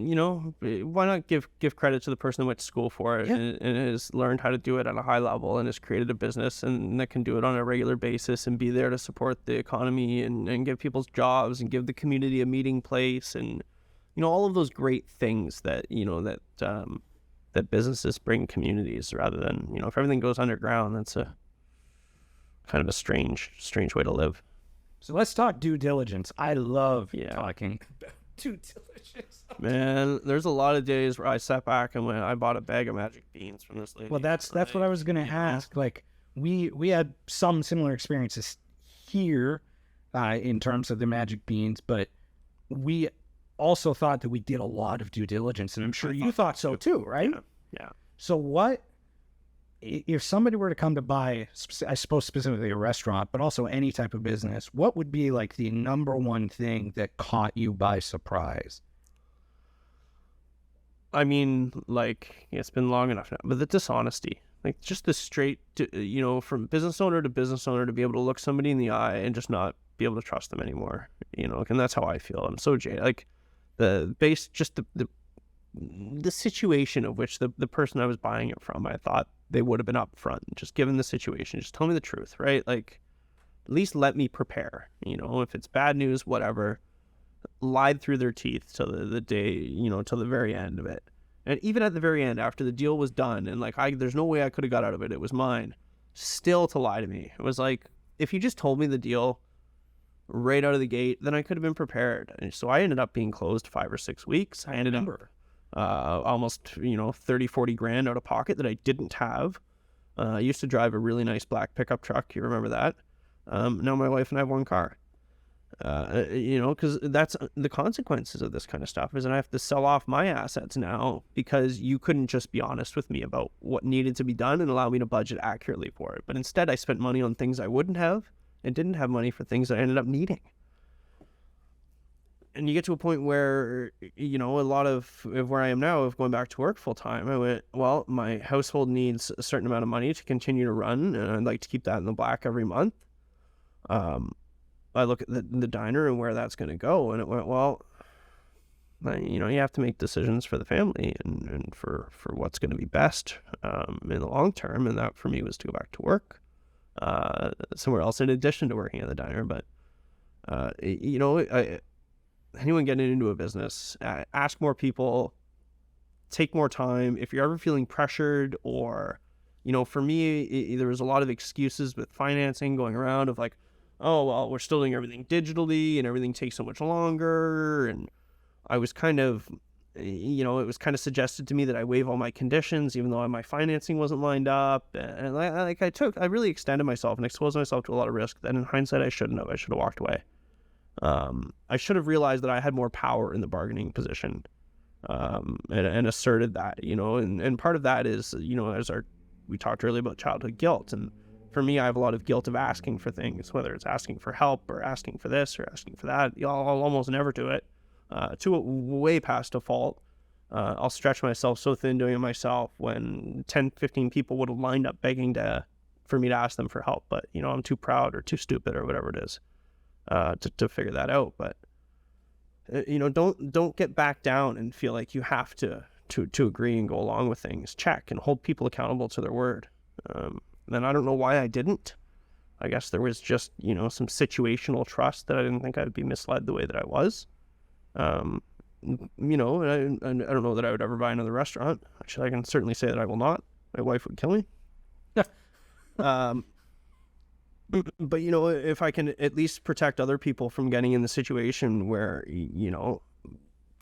Speaker 3: why not give credit to the person that went to school for it and has learned how to do it at a high level and has created a business and that can do it on a regular basis and be there to support the economy and give people's jobs and give the community a meeting place and, all of those great things that, that businesses bring communities rather than, if everything goes underground, that's a kind of a strange way to live.
Speaker 2: So let's talk due diligence. I love talking about due diligence.
Speaker 3: Man, there's a lot of days where I sat back and went, I bought a bag of magic beans from this lady.
Speaker 2: Well, that's what I was going to ask. Like, we had some similar experiences here in terms of the magic beans, but we also thought that we did a lot of due diligence, and I'm sure you thought so too, right?
Speaker 3: Yeah.
Speaker 2: So what, if somebody were to come to buy, I suppose specifically a restaurant, but also any type of business, what would be like the number one thing that caught you by surprise?
Speaker 3: I mean, like, it's been long enough now, but the dishonesty, like just the straight, from business owner to business owner to be able to look somebody in the eye and just not be able to trust them anymore, and that's how I feel. I'm so jaded. Like the situation of which the person I was buying it from, I thought they would have been upfront, just given the situation, just tell me the truth, right? Like, at least let me prepare, if it's bad news, whatever. Lied through their teeth till the day, till the very end of it. And even at the very end, after the deal was done, and like, there's no way I could have got out of it. It was mine. Still to lie to me. It was like, if you just told me the deal right out of the gate, then I could have been prepared. And so I ended up being closed 5 or 6 weeks. I ended up almost, 30, 40 grand out of pocket that I didn't have. I used to drive a really nice black pickup truck. You remember that? Now my wife and I have one car. Because that's the consequences of this kind of stuff is that I have to sell off my assets now because you couldn't just be honest with me about what needed to be done and allow me to budget accurately for it. But instead I spent money on things I wouldn't have and didn't have money for things I ended up needing. And you get to a point where, a lot of where I am now of going back to work full time, I went, well, my household needs a certain amount of money to continue to run and I'd like to keep that in the black every month. I look at the diner and where that's going to go, and it went, well, you have to make decisions for the family and for what's going to be best in the long term, and that for me was to go back to work somewhere else in addition to working at the diner. But anyone getting into a business, ask more people, take more time. If you're ever feeling pressured or, for me, there was a lot of excuses with financing going around of like, oh, well, we're still doing everything digitally and everything takes so much longer. And I was kind of, it was kind of suggested to me that I waive all my conditions, even though my financing wasn't lined up. And I really extended myself and exposed myself to a lot of risk that in hindsight, I shouldn't have. I should have walked away. I should have realized that I had more power in the bargaining position and asserted that, and part of that is, as our we talked earlier about childhood guilt, and for me, I have a lot of guilt of asking for things, whether it's asking for help or asking for this or asking for that. I'll almost never do it, to a way past default. I'll stretch myself so thin doing it myself when 10, 15 people would have lined up begging for me to ask them for help. But, you know, I'm too proud or too stupid or whatever it is to figure that out. But, you know, don't get back down and feel like you have to agree and go along with things. Check and hold people accountable to their word. Then I don't know why I didn't. I guess there was just, you know, some situational trust that I didn't think I would be misled the way that I was. You know, and I don't know that I would ever buy another restaurant. Actually, I can certainly say that I will not. My wife would kill me. But, you know, if I can at least protect other people from getting in the situation where, you know,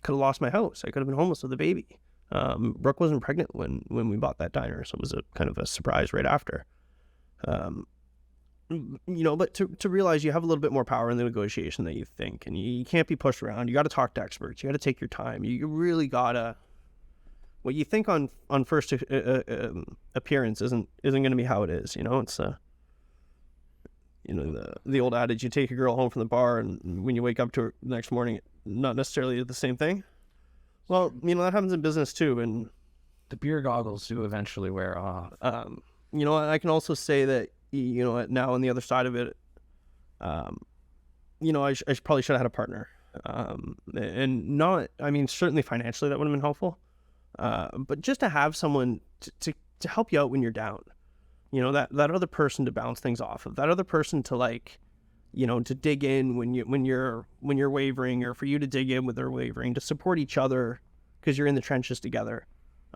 Speaker 3: could have lost my house. I could have been homeless with a baby. Brooke wasn't pregnant when we bought that diner, so it was a kind of a surprise right after. You know, but to realize you have a little bit more power in the negotiation than you think, and you can't be pushed around. You got to talk to experts. You got to take your time. You really gotta. What you think on first appearance isn't going to be how it is. You know, it's you know, the old adage: you take a girl home from the bar, and when you wake up to her the next morning, not necessarily the same thing. Well, you know, that happens in business too, and
Speaker 2: the beer goggles do eventually wear off.
Speaker 3: You know, I can also say that, you know, now on the other side of it, you know, I probably should have had a partner, and not, I mean, certainly financially that would have been helpful, but just to have someone to help you out when you're down, you know, that other person to bounce things off of, that other person to, like, you know, to dig in when you're wavering, or for you to dig in with their wavering, to support each other because you're in the trenches together.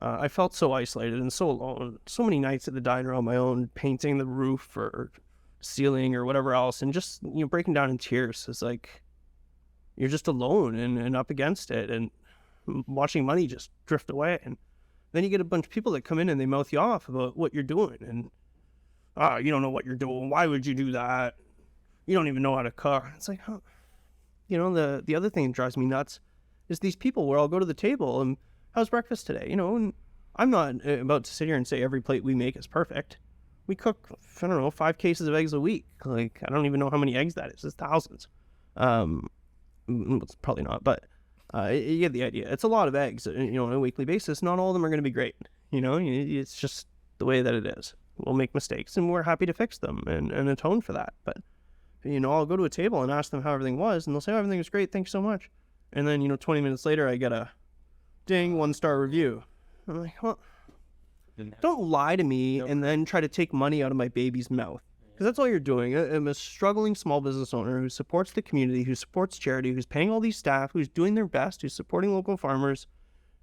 Speaker 3: I felt so isolated and so alone. So many nights at the diner on my own, painting the roof or ceiling or whatever else, and just, you know, breaking down in tears. It's like you're just alone and up against it, and watching money just drift away. And then you get a bunch of people that come in and they mouth you off about what you're doing, and you don't know what you're doing. Why would you do that? You don't even know how to cook. It's like, huh. You know, the other thing that drives me nuts is these people where I'll go to the table and, how's breakfast today? You know, and I'm not about to sit here and say every plate we make is perfect. We cook, I don't know, 5 cases of eggs a week. Like, I don't even know how many eggs that is. It's thousands. It's probably not, but you get the idea. It's a lot of eggs, you know, on a weekly basis. Not all of them are going to be great. You know, it's just the way that it is. We'll make mistakes, and we're happy to fix them and atone for that. But, you know, I'll go to a table and ask them how everything was, and they'll say, oh, everything was great. Thanks so much. And then, you know, 20 minutes later, I get a ding, 1-star review. I'm like, well, don't lie to me and then try to take money out of my baby's mouth, because that's all you're doing. I'm a struggling small business owner who supports the community, who supports charity, who's paying all these staff, who's doing their best, who's supporting local farmers,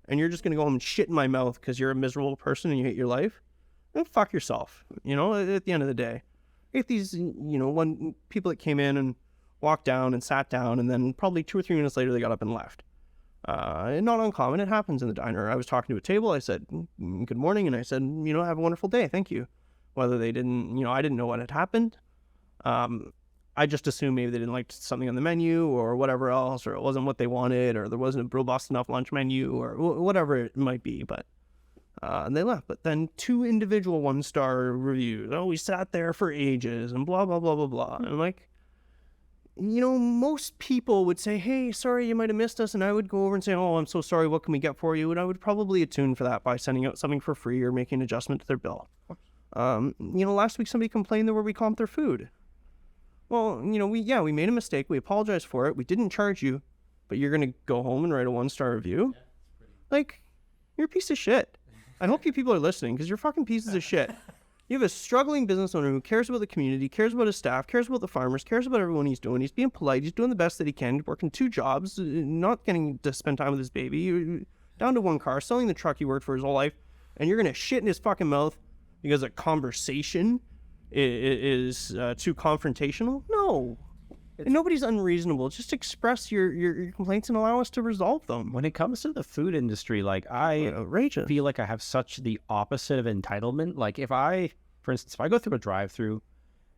Speaker 3: and you're just going to go home and shit in my mouth because you're a miserable person and you hate your life? Then fuck yourself, you know, at the end of the day. If these, you know, people that came in and walked down and sat down, and then probably 2 or 3 minutes later they got up and left. Not uncommon. It happens in the diner. I was talking to a table. I said, good morning. And I said, you know, have a wonderful day. Thank you. Whether they didn't, you know, I didn't know what had happened. I just assumed maybe they didn't like something on the menu or whatever else, or it wasn't what they wanted, or there wasn't a robust enough lunch menu, or whatever it might be. But and they left. But then 2 individual 1-star reviews. Oh, we sat there for ages and blah, blah, blah, blah, blah. And I'm like, you know, most people would say, hey, sorry, you might have missed us. And I would go over and say, oh, I'm so sorry. What can we get for you? And I would probably attune for that by sending out something for free or making an adjustment to their bill. You know, last week somebody complained that we comped their food. Well, you know, we made a mistake. We apologized for it. We didn't charge you, but you're going to go home and write a 1-star review? Like, you're a piece of shit. I hope you people are listening, because you're fucking pieces of shit. You have a struggling business owner who cares about the community, cares about his staff, cares about the farmers, cares about everyone he's doing. He's being polite. He's doing the best that he can, working 2 jobs, not getting to spend time with his baby, down to 1 car, selling the truck he worked for his whole life. And you're going to shit in his fucking mouth because a conversation is too confrontational? No. And nobody's unreasonable. Just express your complaints and allow us to resolve them.
Speaker 1: When it comes to the food industry, like, I feel like I have such the opposite of entitlement. Like, for instance, if I go through a drive-through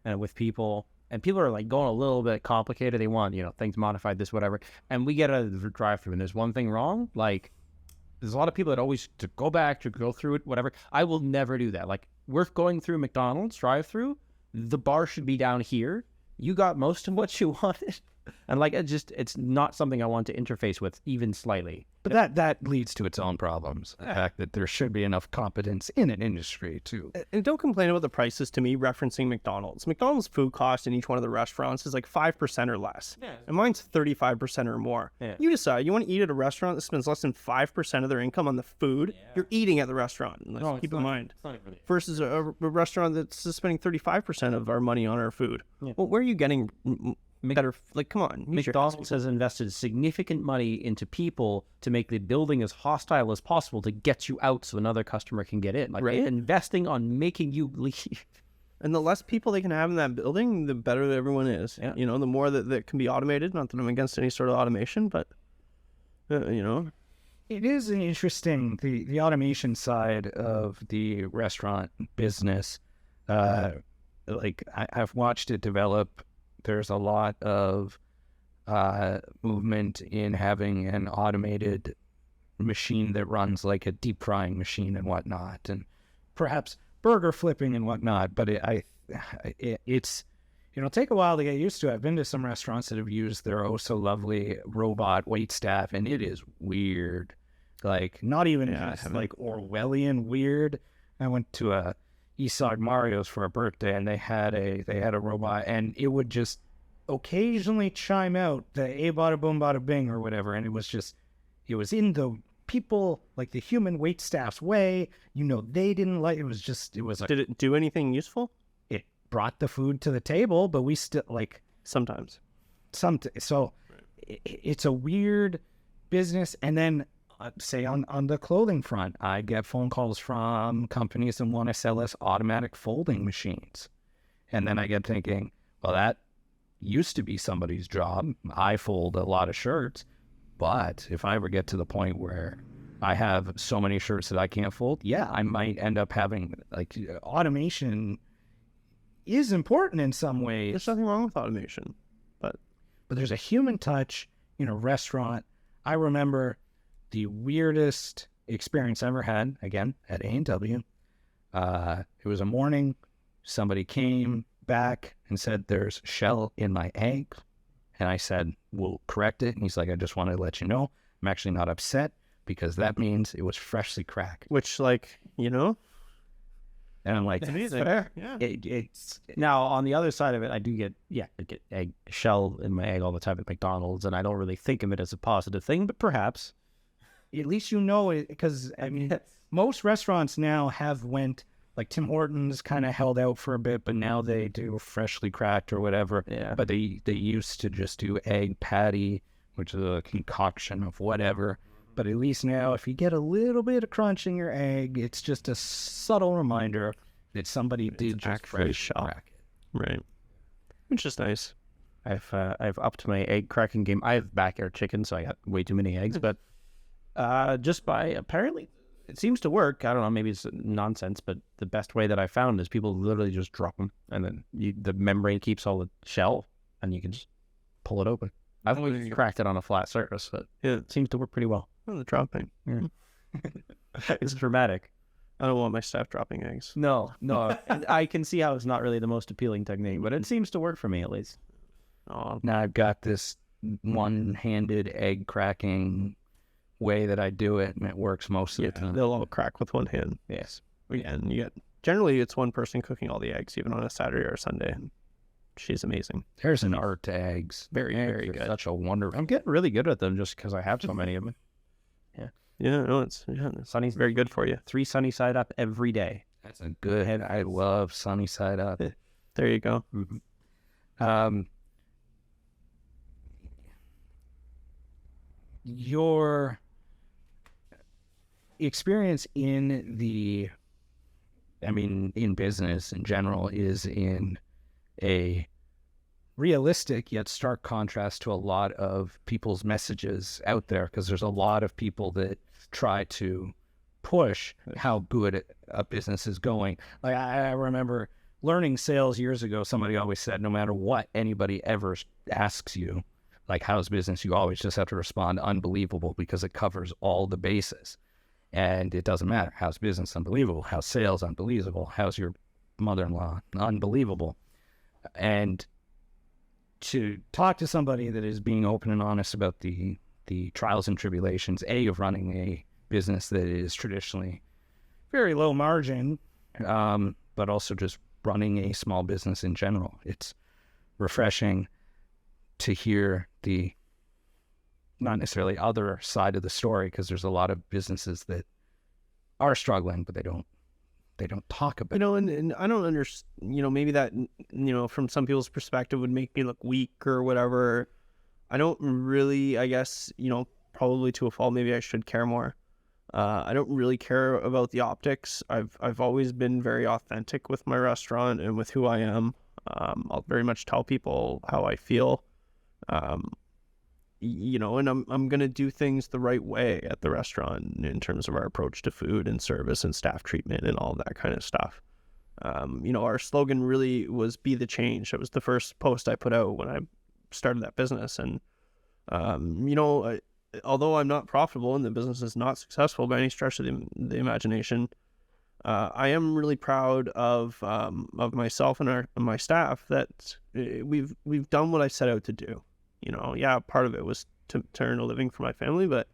Speaker 1: and with people, and people are like going a little bit complicated, they want, you know, things modified, this, whatever, and we get a drive-through and there's one thing wrong, like, there's a lot of people that always to go back, to go through it, whatever. I will never do that. Like, worth going through McDonald's drive-through. The bar should be down here. You got most of what you wanted. And like, it's not something I want to interface with even slightly.
Speaker 2: But that leads to its own problems. The fact that there should be enough competence in an industry too.
Speaker 3: And don't complain about the prices to me referencing McDonald's. McDonald's food cost in each one of the restaurants is like 5% or less. Yeah. And mine's 35% or more. Yeah. You decide you want to eat at a restaurant that spends less than 5% of their income on the food. Yeah. You're eating at the restaurant. Keep in mind. Versus a restaurant that's spending 35% of our money on our food. Yeah. Well, where are you getting better? Like, come on.
Speaker 1: McDonald's has invested significant money into people to make the building as hostile as possible to get you out so another customer can get in. Like, right? Investing on making you leave.
Speaker 3: And the less people they can have in that building, the better everyone is. Yeah. You know, the more that can be automated. Not that I'm against any sort of automation, but, you know.
Speaker 2: It is an interesting, the automation side of the restaurant business. Like, I've watched it develop. There's a lot of movement in having an automated machine that runs like a deep frying machine and whatnot, and perhaps burger flipping and whatnot. But it's take a while to get used to. I've been to some restaurants that have used their oh so lovely robot wait staff, and it is weird. Like, not even just like Orwellian weird. I went to a Eastside Mario's for a birthday, and they had a robot, and it would just occasionally chime out the a bada boom bada bing or whatever, and it was in the people, like the human wait staff's way. They didn't like it. Was like,
Speaker 3: did it do anything useful?
Speaker 2: It brought the food to the table, but we still like
Speaker 3: sometimes.
Speaker 2: So it's a weird business. And then say on the clothing front, I get phone calls from companies that want to sell us automatic folding machines. And then I get thinking, well, that used to be somebody's job. I fold a lot of shirts, but if I ever get to the point where I have so many shirts that I can't fold, I might end up having, like, automation is important in some ways.
Speaker 3: There's nothing wrong with automation, but
Speaker 2: there's a human touch in a restaurant. I remember the weirdest experience I ever had, again, at A&W. It was a morning. Somebody came back and said, there's shell in my egg. And I said, we'll correct it. And he's like, I just wanted to let you know, I'm actually not upset because that means it was freshly cracked.
Speaker 3: Which, like, And
Speaker 2: I'm like,
Speaker 3: that's fair. Yeah.
Speaker 1: It's now, on the other side of it, I get egg shell in my egg all the time at McDonald's, and I don't really think of it as a positive thing, but perhaps.
Speaker 2: At least it, because most restaurants now have went, like Tim Hortons kind of held out for a bit, but now they do freshly cracked or whatever. Yeah. But they used to just do egg patty, which is a concoction of whatever. But at least now, if you get a little bit of crunch in your egg, it's just a subtle reminder that somebody did just fresh crack it.
Speaker 3: Right. Which is nice.
Speaker 1: I've upped my egg cracking game. I have backyard chicken, so I got way too many eggs, but just by, apparently, it seems to work. I don't know, maybe it's nonsense, but the best way that I found is people literally just drop them, and then the membrane keeps all the shell, and you can just pull it open. I've always cracked it on a flat surface, but it seems to work pretty well.
Speaker 3: Oh, the dropping. Yeah.
Speaker 1: It's dramatic.
Speaker 3: I don't want my staff dropping eggs.
Speaker 1: No. I can see how it's not really the most appealing technique, but it seems to work for me, at least.
Speaker 2: Now I've got this one-handed egg cracking way that I do it, and it works most of the time.
Speaker 3: They'll all crack with one hand.
Speaker 1: Yes.
Speaker 3: And generally it's one person cooking all the eggs, even on a Saturday or a Sunday. She's amazing.
Speaker 2: There's an art to eggs.
Speaker 3: Very, very good.
Speaker 2: Such a wonder.
Speaker 1: I'm getting really good at them just because I have so many of them.
Speaker 3: Yeah, no, it's Sunny's very good for you.
Speaker 1: 3 sunny side up every day.
Speaker 2: That's a good head. I love sunny side up.
Speaker 3: There you go.
Speaker 2: Mm-hmm. Your experience in in business in general is in a realistic yet stark contrast to a lot of people's messages out there, because there's a lot of people that try to push how good a business is going. Like, I remember learning sales years ago, somebody always said, no matter what anybody ever asks you, like, how's business, you always just have to respond unbelievable, because it covers all the bases. And it doesn't matter. How's business? Unbelievable. How's sales? Unbelievable. How's your mother-in-law? Unbelievable. And to talk to somebody that is being open and honest about the trials and tribulations, of running a business that is traditionally very low margin, but also just running a small business in general. It's refreshing to hear the not necessarily other side of the story, because there's a lot of businesses that are struggling, but they don't talk about it.
Speaker 3: And I don't understand, maybe that, from some people's perspective would make me look weak or whatever. I don't really, I guess, probably to a fault, maybe I should care more. I don't really care about the optics. I've always been very authentic with my restaurant and with who I am. I'll very much tell people how I feel. And I'm going to do things the right way at the restaurant in terms of our approach to food and service and staff treatment and all that kind of stuff. Our slogan really was "Be the Change." It was the first post I put out when I started that business. And, although I'm not profitable and the business is not successful by any stretch of the imagination, I am really proud of myself and my staff that we've done what I set out to do. Part of it was to earn a living for my family, but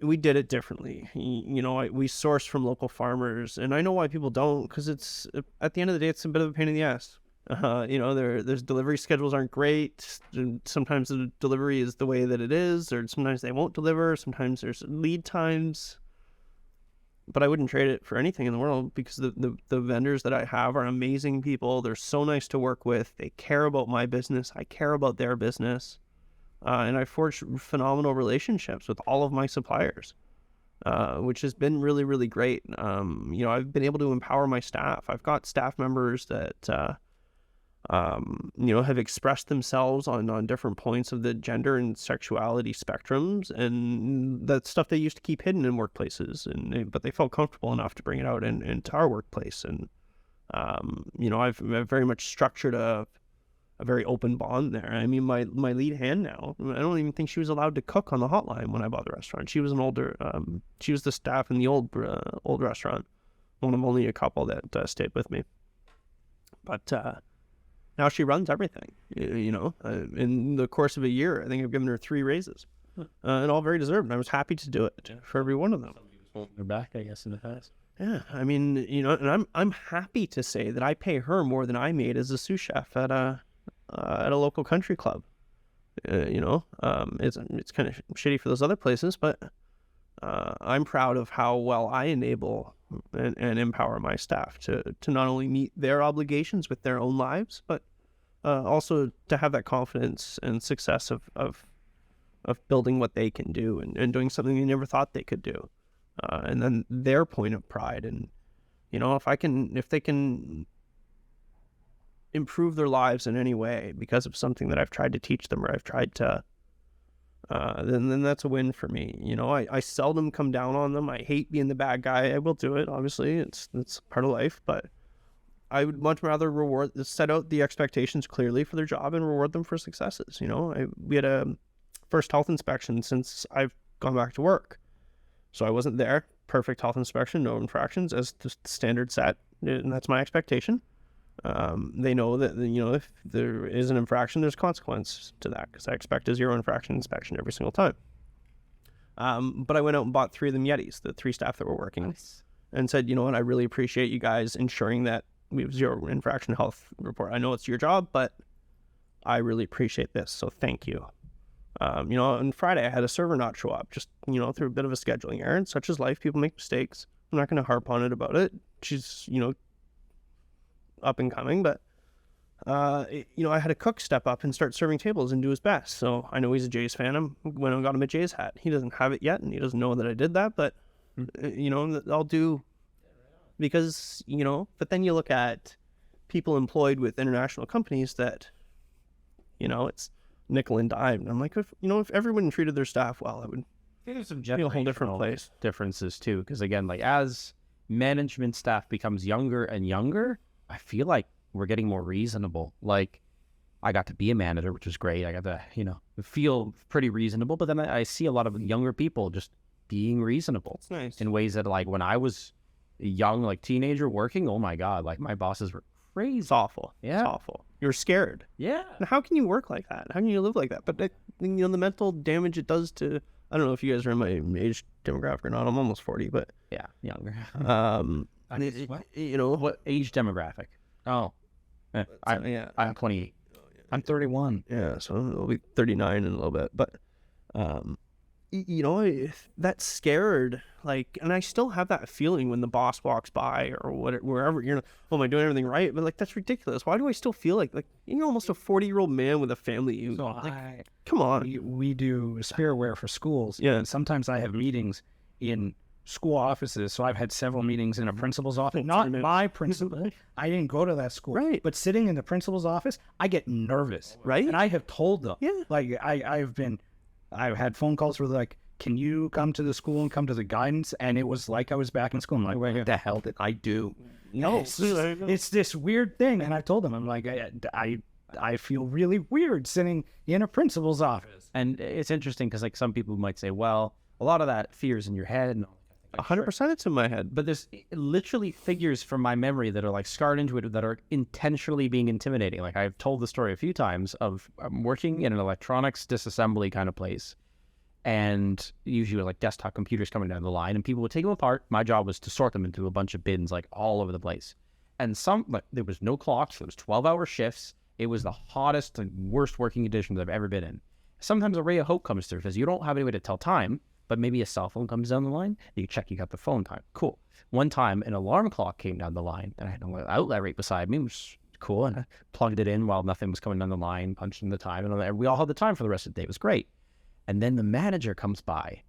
Speaker 3: we did it differently. We source from local farmers, and I know why people don't, because it's, at the end of the day, it's a bit of a pain in the ass. There's delivery schedules aren't great. Sometimes the delivery is the way that it is, or sometimes they won't deliver. Sometimes there's lead times. But I wouldn't trade it for anything in the world, because the vendors that I have are amazing people. They're so nice to work with. They care about my business. I care about their business. And I forged phenomenal relationships with all of my suppliers, which has been really, really great. I've been able to empower my staff. I've got staff members that, have expressed themselves on different points of the gender and sexuality spectrums, and that's stuff they used to keep hidden in workplaces, but they felt comfortable enough to bring it out into our workplace. And I've very much structured a very open bond there. I mean, my lead hand now, I don't even think she was allowed to cook on the hotline when I bought the restaurant. She was she was the staff in the old restaurant, one of only a couple that stayed with me. But now she runs everything. In the course of a year, I think I've given her 3 raises, and all very deserved. And I was happy to do it for every one of them.
Speaker 1: They're back, I guess, in the past.
Speaker 3: Yeah, I mean, and I'm happy to say that I pay her more than I made as a sous chef at a local country club. It's kind of shitty for those other places, but I'm proud of how well I enable and empower my staff to not only meet their obligations with their own lives, but also to have that confidence and success of building what they can do and doing something they never thought they could do. And then their point of pride. And, if they can improve their lives in any way because of something that I've tried to teach them, or I've tried to, then that's a win for me. I seldom come down on them. I hate being the bad guy. I will do it. Obviously, it's part of life, but I would much rather set out the expectations clearly for their job and reward them for successes. We had a first health inspection since I've gone back to work. So I wasn't there. Perfect health inspection, no infractions as the standard set, and that's my expectation. They know that, if there is an infraction, there's consequence to that, because I expect a 0 infraction inspection every single time. But I went out and bought 3 of them Yetis, the 3 staff that were working, nice, and said, I really appreciate you guys ensuring that we have 0 infraction health report. I know it's your job, but I really appreciate this, so thank you. On Friday, I had a server not show up, just, through a bit of a scheduling error. Such is life. People make mistakes. I'm not going to harp on it about it. She's, up and coming, but, I had a cook step up and start serving tables and do his best. So I know he's a Jays fan. I went and got him a Jays hat. He doesn't have it yet, and he doesn't know that I did that, but, I'll do, because, but then you look at people employed with international companies that, it's nickel and dime. And I'm like, if everyone treated their staff well, it would
Speaker 1: There's some
Speaker 3: be a whole different place.
Speaker 1: Differences too, because again, like as management staff becomes younger and younger, I feel like we're getting more reasonable. Like I got to be a manager, which was great. I got to, feel pretty reasonable. But then I see a lot of younger people just being reasonable.
Speaker 3: It's nice.
Speaker 1: In ways that, like, when I was a young, like, teenager working, oh my God, like, my bosses were crazy.
Speaker 3: It's awful.
Speaker 1: Yeah.
Speaker 3: It's awful. You're scared.
Speaker 1: Yeah.
Speaker 3: And how can you work like that? How can you live like that? But you know, the mental damage it does to, I don't know if you guys are in my age demographic or not. I'm almost 40, but
Speaker 1: Yeah, younger.
Speaker 2: What?
Speaker 3: you know,
Speaker 1: What age demographic? Oh, I'm 28.
Speaker 2: I'm 31.
Speaker 3: Yeah, so I'll be 39 in a little bit. But, you know, that scared, like, and I still have that feeling when the boss walks by or wherever, you're like, oh, am I doing everything right? But, like, that's ridiculous. Why do I still feel like you're almost a 40-year-old man with a family?
Speaker 2: So
Speaker 3: Like, come on.
Speaker 2: we do spiritware for schools.
Speaker 3: Yeah.
Speaker 2: And sometimes I have meetings in school offices. So I've had several meetings in a principal's office. Not my principal. I didn't go to that school.
Speaker 3: Right.
Speaker 2: But sitting in the principal's office, I get nervous.
Speaker 3: Right.
Speaker 2: And I have told them.
Speaker 3: Yeah.
Speaker 2: Like I've had phone calls where like, can you come to the school and come to the guidance? And it was like I was back in school. I'm like, what the hell did I do?
Speaker 3: No.
Speaker 2: It's this weird thing. And I told them, I'm like, I feel really weird sitting in a principal's office.
Speaker 1: And it's interesting because, like, some people might say, well, a lot of that fear is in your head and all that kind of thing.
Speaker 3: 100% it's in my head.
Speaker 1: But there's literally figures from my memory that are, like, scarred into it that are intentionally being intimidating. Like, I've told the story a few times of working in an electronics disassembly kind of place, and usually like desktop computers coming down the line, and people would take them apart. My job was to sort them into a bunch of bins, like, all over the place. And there was no clocks. There was 12-hour shifts. It was the hottest and worst working conditions I've ever been in. Sometimes a ray of hope comes through because you don't have any way to tell time, but maybe a cell phone comes down the line. You check you got the phone time. Cool. One time, an alarm clock came down the line, and I had an outlet right beside me. It was cool, and I plugged it in while nothing was coming down the line, punched in the time, and we all had the time for the rest of the day. It was great. And then the manager comes by,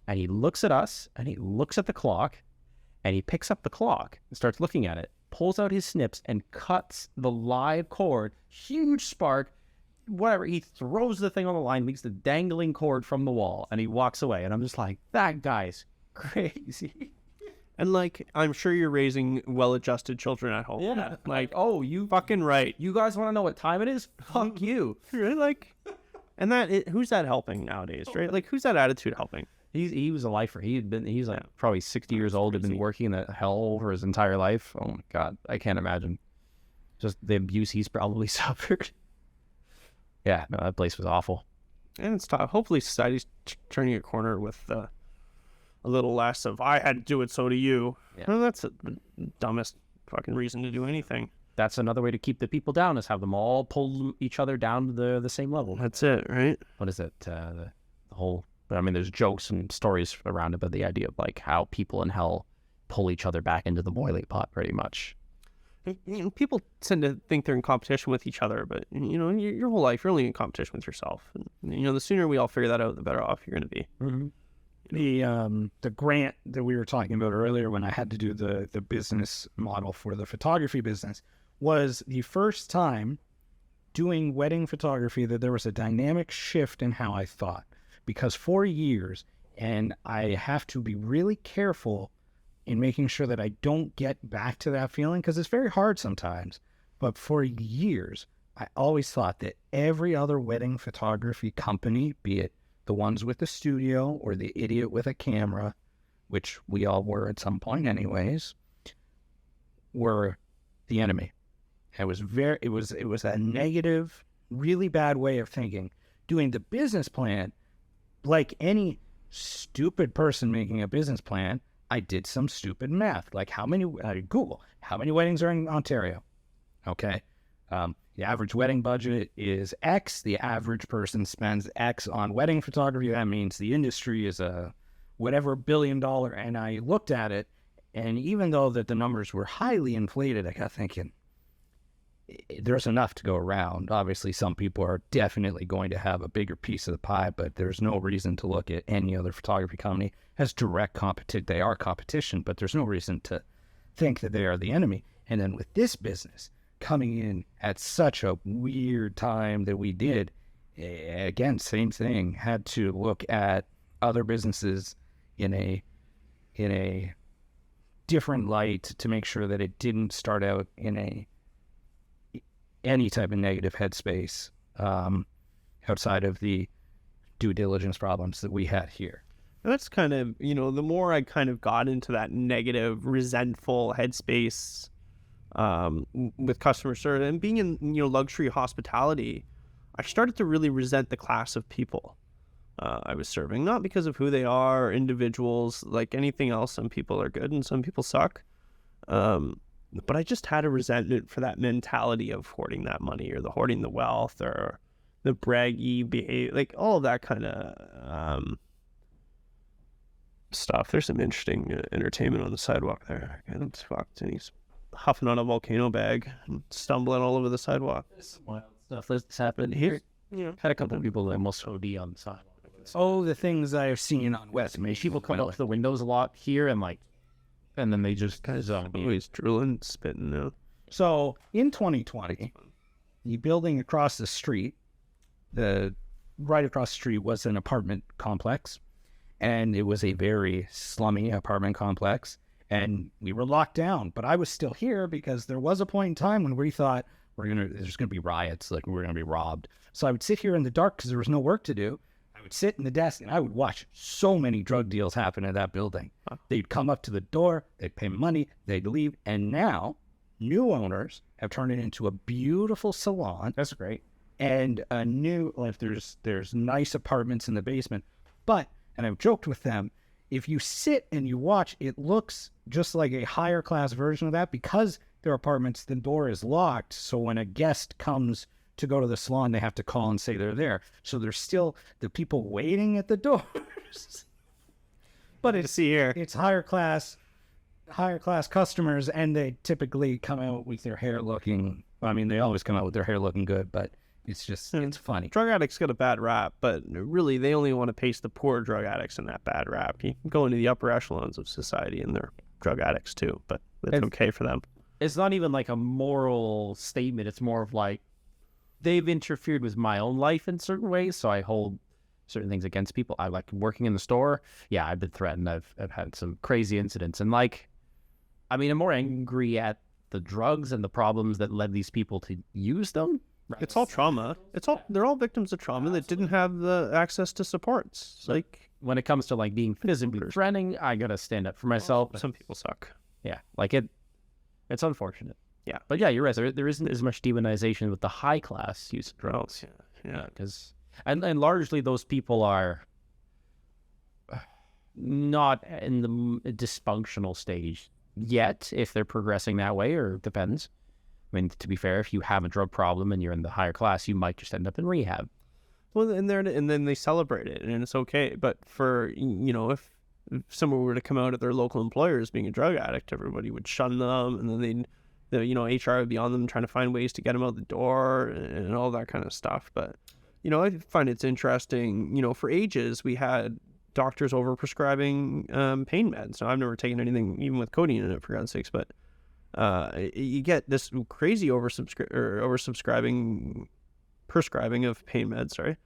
Speaker 1: and he looks at us, and he looks at the clock, and he picks up the clock and starts looking at it, pulls out his snips, and cuts the live cord. Huge spark, whatever. He throws the thing on the line, leaves the dangling cord from the wall, and he walks away. And I'm just like, that guy's crazy.
Speaker 3: And, like, I'm sure you're raising well-adjusted children at home.
Speaker 1: Yeah.
Speaker 3: Like,
Speaker 1: oh, you
Speaker 3: fucking right.
Speaker 1: you guys want to know what time it is? Fuck you.
Speaker 3: Right? Like, and who's that helping nowadays, right? Like, who's that attitude helping?
Speaker 1: He was a lifer. He's like probably 60 years old. Had been working in that hell for his entire life. Oh my God, I can't imagine just the abuse he's probably suffered. Yeah, no, that place was awful.
Speaker 3: And it's tough. Hopefully society's turning a corner with a little less of, I had to do it, so do you.
Speaker 1: Yeah.
Speaker 3: Well, that's the dumbest fucking reason to do anything.
Speaker 1: That's another way to keep the people down, is have them all pull each other down to the same level.
Speaker 3: That's it, right?
Speaker 1: What is it? The whole, I mean, there's jokes and stories around it, but the idea of like how people in hell pull each other back into the boiling pot pretty much.
Speaker 3: You know, people tend to think they're in competition with each other, but, you know, your whole life, you're only in competition with yourself. And, you know, the sooner we all figure that out, the better off you're going to be.
Speaker 1: Mm-hmm.
Speaker 2: The grant that we were talking about earlier, when I had to do the business model for the photography business, was the first time doing wedding photography that there was a dynamic shift in how I thought. Because for years, and I have to be really careful in making sure that I don't get back to that feeling, because it's very hard sometimes. But for years, I always thought that every other wedding photography company, be it the ones with the studio or the idiot with a camera, which we all were at some point anyways, were the enemy. It was a negative, really bad way of thinking. Doing the business plan, like any stupid person making a business plan, I did some stupid math. Like Google, how many weddings are in Ontario? Okay. The average wedding budget is X. The average person spends X on wedding photography. That means the industry is a whatever $1 billion. And I looked at it, and even though that the numbers were highly inflated, I got thinking, there's enough to go around. Obviously, some people are definitely going to have a bigger piece of the pie, but there's no reason to look at any other photography company as direct competition. They are competition, but there's no reason to think that they are the enemy. And then with this business coming in at such a weird time that we did, again, same thing, had to look at other businesses in a different light to make sure that it didn't start out in any type of negative headspace outside of the due diligence problems that we had here.
Speaker 3: That's kind of, the more I kind of got into that negative, resentful headspace with customer service and being in, luxury hospitality, I started to really resent the class of people I was serving, not because of who they are or individuals, like anything else. Some people are good and some people suck. But I just had a resentment for that mentality of hoarding that money or the hoarding the wealth or the braggy behavior, like all of that kind of stuff. There's some interesting entertainment on the sidewalk there. It's fucked, and he's huffing on a volcano bag and stumbling all over the sidewalk.
Speaker 1: There's some wild stuff that's happened here. Had a couple of people that almost OD on the sidewalk.
Speaker 2: Oh, the things I've seen on West.
Speaker 1: People come up to the windows a lot here and then they just
Speaker 3: Always drooling, spitting out.
Speaker 2: So in 2020, the building across the street, right across the street was an apartment complex, and it was a very slummy apartment complex, and we were locked down. But I was still here because there was a point in time when we thought there's gonna be riots, like we're gonna be robbed. So I would sit here in the dark because there was no work to do. I would sit in the desk and I would watch so many drug deals happen in that building. They'd come up to the door, they'd pay money, they'd leave, and now new owners have turned it into a beautiful salon.
Speaker 1: That's great.
Speaker 2: And a new, like, there's nice apartments in the basement. But, and I've joked with them, if you sit and you watch, it looks just like a higher class version of that because their apartments, the door is locked. So when a guest comes to go to the salon, they have to call and say they're there. So there's still the people waiting at the doors. But it's higher class customers, and they typically come out with their hair looking, they always come out with their hair looking good, but it's just, it's funny.
Speaker 3: Drug addicts get a bad rap, but really they only want to paste the poor drug addicts in that bad rap. You can go into the upper echelons of society and they're drug addicts too, but it's okay for them.
Speaker 1: It's not even like a moral statement. It's more of like, they've interfered with my own life in certain ways, so I hold certain things against people. I like working in the store. Yeah, I've been threatened. I've had some crazy incidents, and I'm more angry at the drugs and the problems that led these people to use them.
Speaker 3: Right. It's all trauma. They're all victims of trauma that didn't have the access to supports. Like
Speaker 1: when it comes to being physically threatening, I gotta stand up for myself.
Speaker 3: Some people suck.
Speaker 1: Yeah, it's unfortunate.
Speaker 3: Yeah,
Speaker 1: but yeah, you're right. There isn't as much demonization with the high class use of drugs.
Speaker 3: Yeah,
Speaker 1: because and largely those people are not in the dysfunctional stage yet. If they're progressing that way, or depends. To be fair, if you have a drug problem and you're in the higher class, you might just end up in rehab.
Speaker 3: Well, and then they celebrate it, and it's okay. But for if someone were to come out at their local employer as being a drug addict, everybody would shun them, and then HR would be on them trying to find ways to get them out the door and all that kind of stuff. But, I find it's interesting, for ages we had doctors overprescribing pain meds. Now, I've never taken anything even with codeine in it, for God's sakes, but you get this crazy prescribing of pain meds, sorry.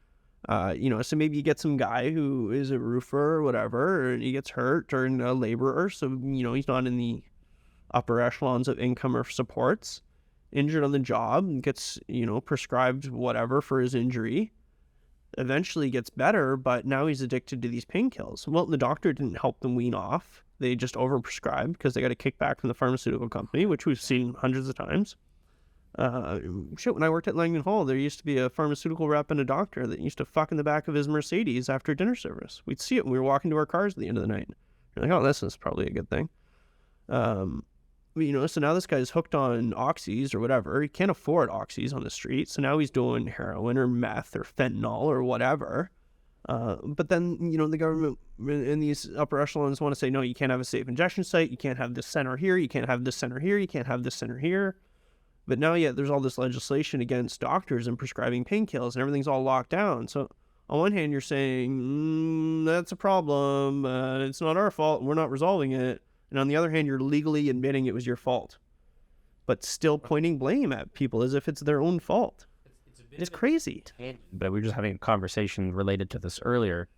Speaker 3: So maybe you get some guy who is a roofer or whatever, and he gets hurt, or a laborer, so, he's not in the upper echelons of income or supports, injured on the job, gets, prescribed whatever for his injury, eventually gets better, but now he's addicted to these painkillers. Well, the doctor didn't help them wean off. They just overprescribed because they got a kickback from the pharmaceutical company, which we've seen hundreds of times. When I worked at Langdon Hall, there used to be a pharmaceutical rep and a doctor that used to fuck in the back of his Mercedes after dinner service. We'd see it when we were walking to our cars at the end of the night. You're like, oh, this is probably a good thing. So now this guy's hooked on oxys or whatever. He can't afford oxys on the street, so now he's doing heroin or meth or fentanyl or whatever. But then, the government and these upper echelons want to say, no, you can't have a safe injection site. You can't have this center here. You can't have this center here. You can't have this center here. But now, there's all this legislation against doctors and prescribing painkillers, and everything's all locked down. So on one hand, you're saying, that's a problem. It's not our fault. We're not resolving it. And on the other hand, you're legally admitting it was your fault, but still pointing blame at people as if it's their own fault. It's crazy.
Speaker 1: But we were just having a conversation related to this earlier.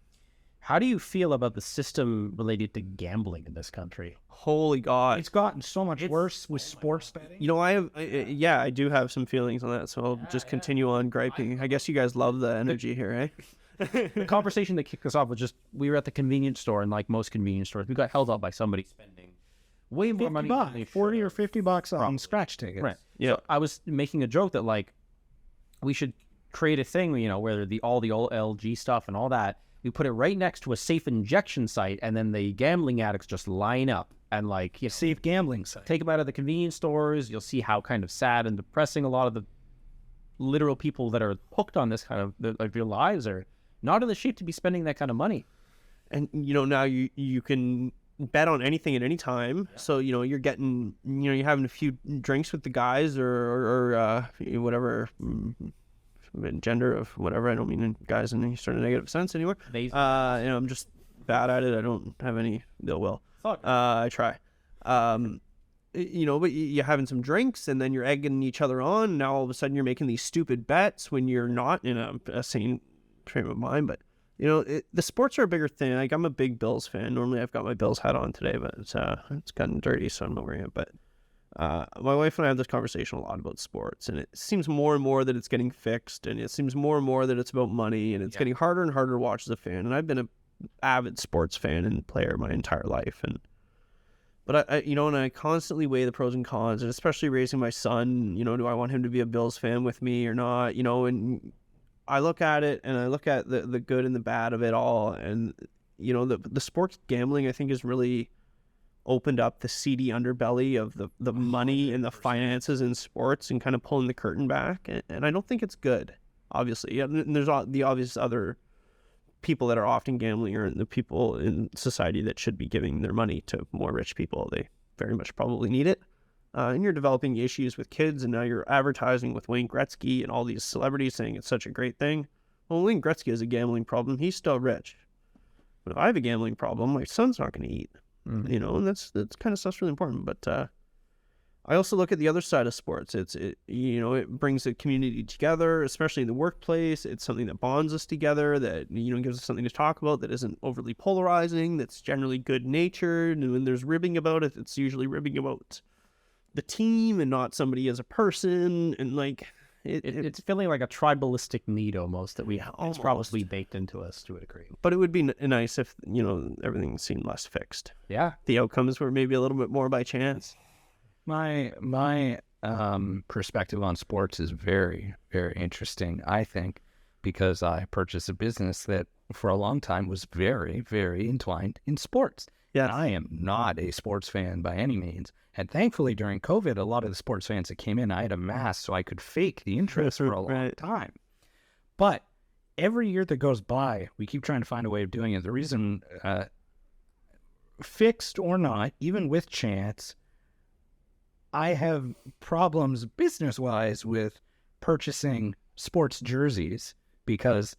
Speaker 1: How do you feel about the system related to gambling in this country?
Speaker 3: Holy God.
Speaker 2: It's gotten so much worse with sports betting.
Speaker 3: I do have some feelings on that, so I'll just continue on griping. I guess you guys love the energy here, eh?
Speaker 1: The conversation that kicked us off was just, we were at the convenience store, and like most convenience stores, we got held up by somebody spending way more money than they
Speaker 2: $40 or
Speaker 1: should.
Speaker 2: $50 on scratch tickets.
Speaker 1: Right.
Speaker 3: Yeah.
Speaker 1: So I was making a joke that like we should create a thing, where all the old LG stuff and all that, we put it right next to a safe injection site, and then the gambling addicts just line up and like
Speaker 2: Safe gambling site.
Speaker 1: take them out of the convenience stores. You'll see how kind of sad and depressing a lot of the literal people that are hooked on this kind of like their lives are not in the shape to be spending that kind of money.
Speaker 3: And now you can bet on anything at any time. So you're getting you're having a few drinks with the guys or whatever gender of whatever. I don't mean guys in any sort of negative sense anywhere. I'm just bad at it. I don't have any ill will. I try. But you're having some drinks, and then you're egging each other on. Now all of a sudden you're making these stupid bets when you're not in a sane frame of mind. But the sports are a bigger thing. Like, I'm a big Bills fan. Normally I've got my Bills hat on today, but it's gotten dirty, so I'm not wearing it. But my wife and I have this conversation a lot about sports, and it seems more and more that it's getting fixed, and it seems more and more that it's about money, and it's getting harder and harder to watch as a fan. And I've been an avid sports fan and player my entire life, but I constantly weigh the pros and cons, and especially raising my son. Do I want him to be a Bills fan with me or not? And I look at it, and I look at the good and the bad of it all, and the sports gambling, I think, has really opened up the seedy underbelly of the money and the finances in sports, and kind of pulling the curtain back, and I don't think it's good. Obviously, and there's the obvious other people that are often gambling are the people in society that should be giving their money to more rich people. They very much probably need it. And you're developing issues with kids, and now you're advertising with Wayne Gretzky and all these celebrities saying it's such a great thing. Well, Wayne Gretzky has a gambling problem. He's still rich. But if I have a gambling problem, my son's not going to eat. And that's kind of stuff's really important. But I also look at the other side of sports. It brings the community together, especially in the workplace. It's something that bonds us together, that gives us something to talk about, that isn't overly polarizing, that's generally good natured. And when there's ribbing about it, it's usually ribbing about the team and not somebody as a person. And like
Speaker 1: it's feeling like a tribalistic need almost that it's
Speaker 3: almost
Speaker 1: probably baked into us to a degree.
Speaker 3: But it would be nice if everything seemed less fixed.
Speaker 1: Yeah,
Speaker 3: the outcomes were maybe a little bit more by chance.
Speaker 2: My perspective on sports is very, very interesting, I think, because I purchased a business that for a long time was very, very entwined in sports.
Speaker 3: Yeah,
Speaker 2: I am not a sports fan by any means. And thankfully, during COVID, a lot of the sports fans that came in, I had a mask so I could fake the interest for a long time. But every year that goes by, we keep trying to find a way of doing it. The reason, fixed or not, even with chance, I have problems business-wise with purchasing sports jerseys, because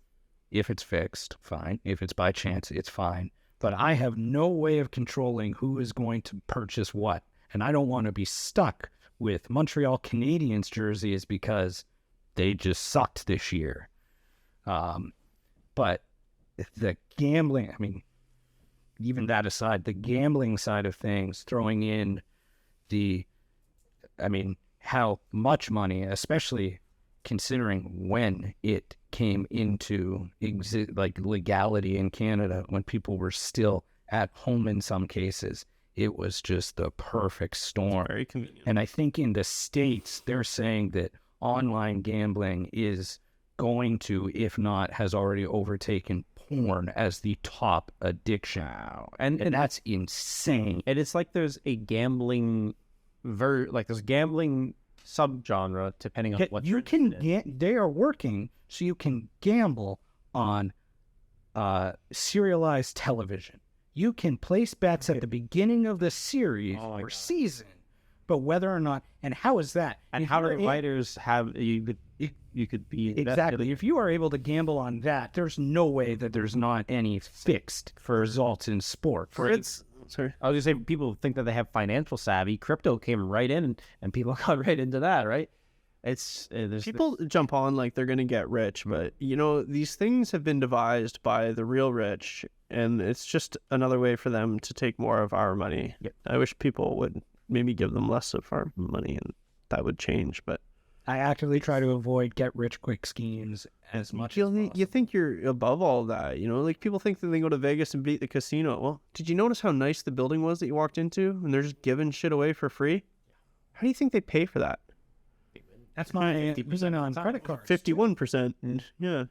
Speaker 2: if it's fixed, fine. If it's by chance, it's fine. But I have no way of controlling who is going to purchase what. And I don't want to be stuck with Montreal Canadiens jerseys because they just sucked this year. But the gambling, even that aside, the gambling side of things, throwing in how much money, especially considering when it came into legality in Canada, when people were still at home in some cases, it was just the perfect storm.
Speaker 3: Very convenient.
Speaker 2: And I think in the States, they're saying that online gambling is going to, if not, has already overtaken porn as the top addiction. And that's insane.
Speaker 1: And it's like there's a gambling there's gambling subgenre depending on what
Speaker 2: you can get. They are working so you can gamble on serialized television. You can place bets at the beginning of the series or season, but whether or not, and how is that?
Speaker 1: And how do the writers have you could be
Speaker 2: exactly. If you are able to gamble on that, there's no way that there's not any fixed for results in sport.
Speaker 1: Sorry, I was gonna say, people think that they have financial savvy. Crypto came right in, and people got right into that. Right? It's
Speaker 3: people jump on like they're gonna get rich, but these things have been devised by the real rich, and it's just another way for them to take more of our money.
Speaker 1: Yep.
Speaker 3: I wish people would maybe give them less of our money, and that would change. But
Speaker 2: I actively try to avoid get-rich-quick schemes as much as
Speaker 3: You
Speaker 2: possible.
Speaker 3: think you're above all that, you know? Like, people think that they go to Vegas and beat the casino. Well, did you notice how nice the building was that you walked into, and they're just giving shit away for free? How do you think they pay for that?
Speaker 2: That's my 50% on credit cards.
Speaker 3: 51%. Yeah.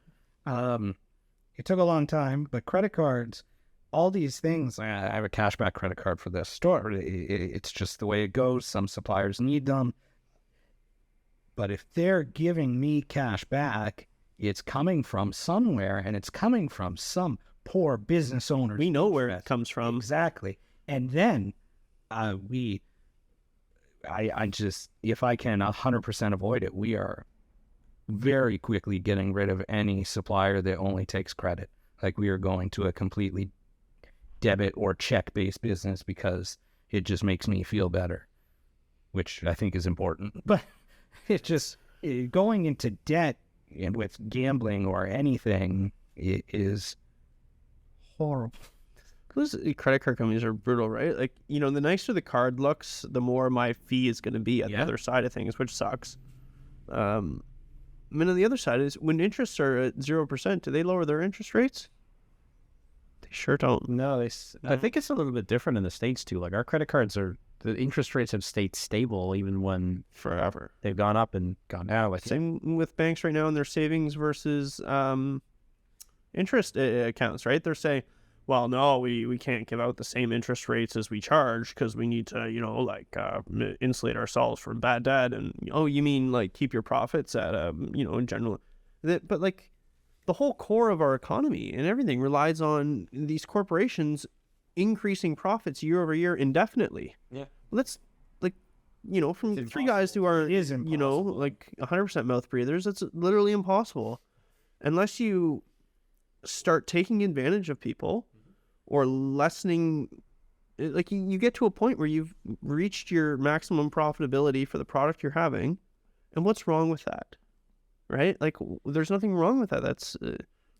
Speaker 2: It took a long time, but credit cards, all these things. I have a cashback credit card for this store. It's just the way it goes. Some suppliers need them. But if they're giving me cash back, it's coming from somewhere, and it's coming from some poor business owner.
Speaker 3: We know where it comes from.
Speaker 2: Exactly. And then I just, if I can 100% avoid it, we are very quickly getting rid of any supplier that only takes credit. Like, we are going to a completely debit or check-based business because it just makes me feel better, which I think is important. But it just, going into debt and with gambling or anything, it is horrible.
Speaker 3: Those credit card companies are brutal, right? Like, you know, the nicer the card looks, the more my fee is going to be at the other side of things, which sucks. I mean, on the other side is when interests are at 0%, do they lower their interest rates? They sure don't.
Speaker 1: No, I think it's a little bit different in the States too. Like, our credit cards the interest rates have stayed stable even when
Speaker 3: Forever.
Speaker 1: they've gone up and gone down. Like,
Speaker 3: Same with banks right now in their savings versus interest accounts, right? They're saying, well, no, we can't give out the same interest rates as we charge because we need to, you know, like insulate ourselves from bad debt. And, oh, you mean like keep your profits at, you know, in general. But like the whole core of our economy and everything relies on these corporations increasing profits year over year indefinitely.
Speaker 1: Yeah.
Speaker 3: Let's, like, you know, from three guys who are,
Speaker 2: It is
Speaker 3: you know, like 100% mouth breathers, it's literally impossible unless you start taking advantage of people or lessening, like, you get to a point where you've reached your maximum profitability for the product you're having, and what's wrong with that, right? Like, there's nothing wrong with that. That's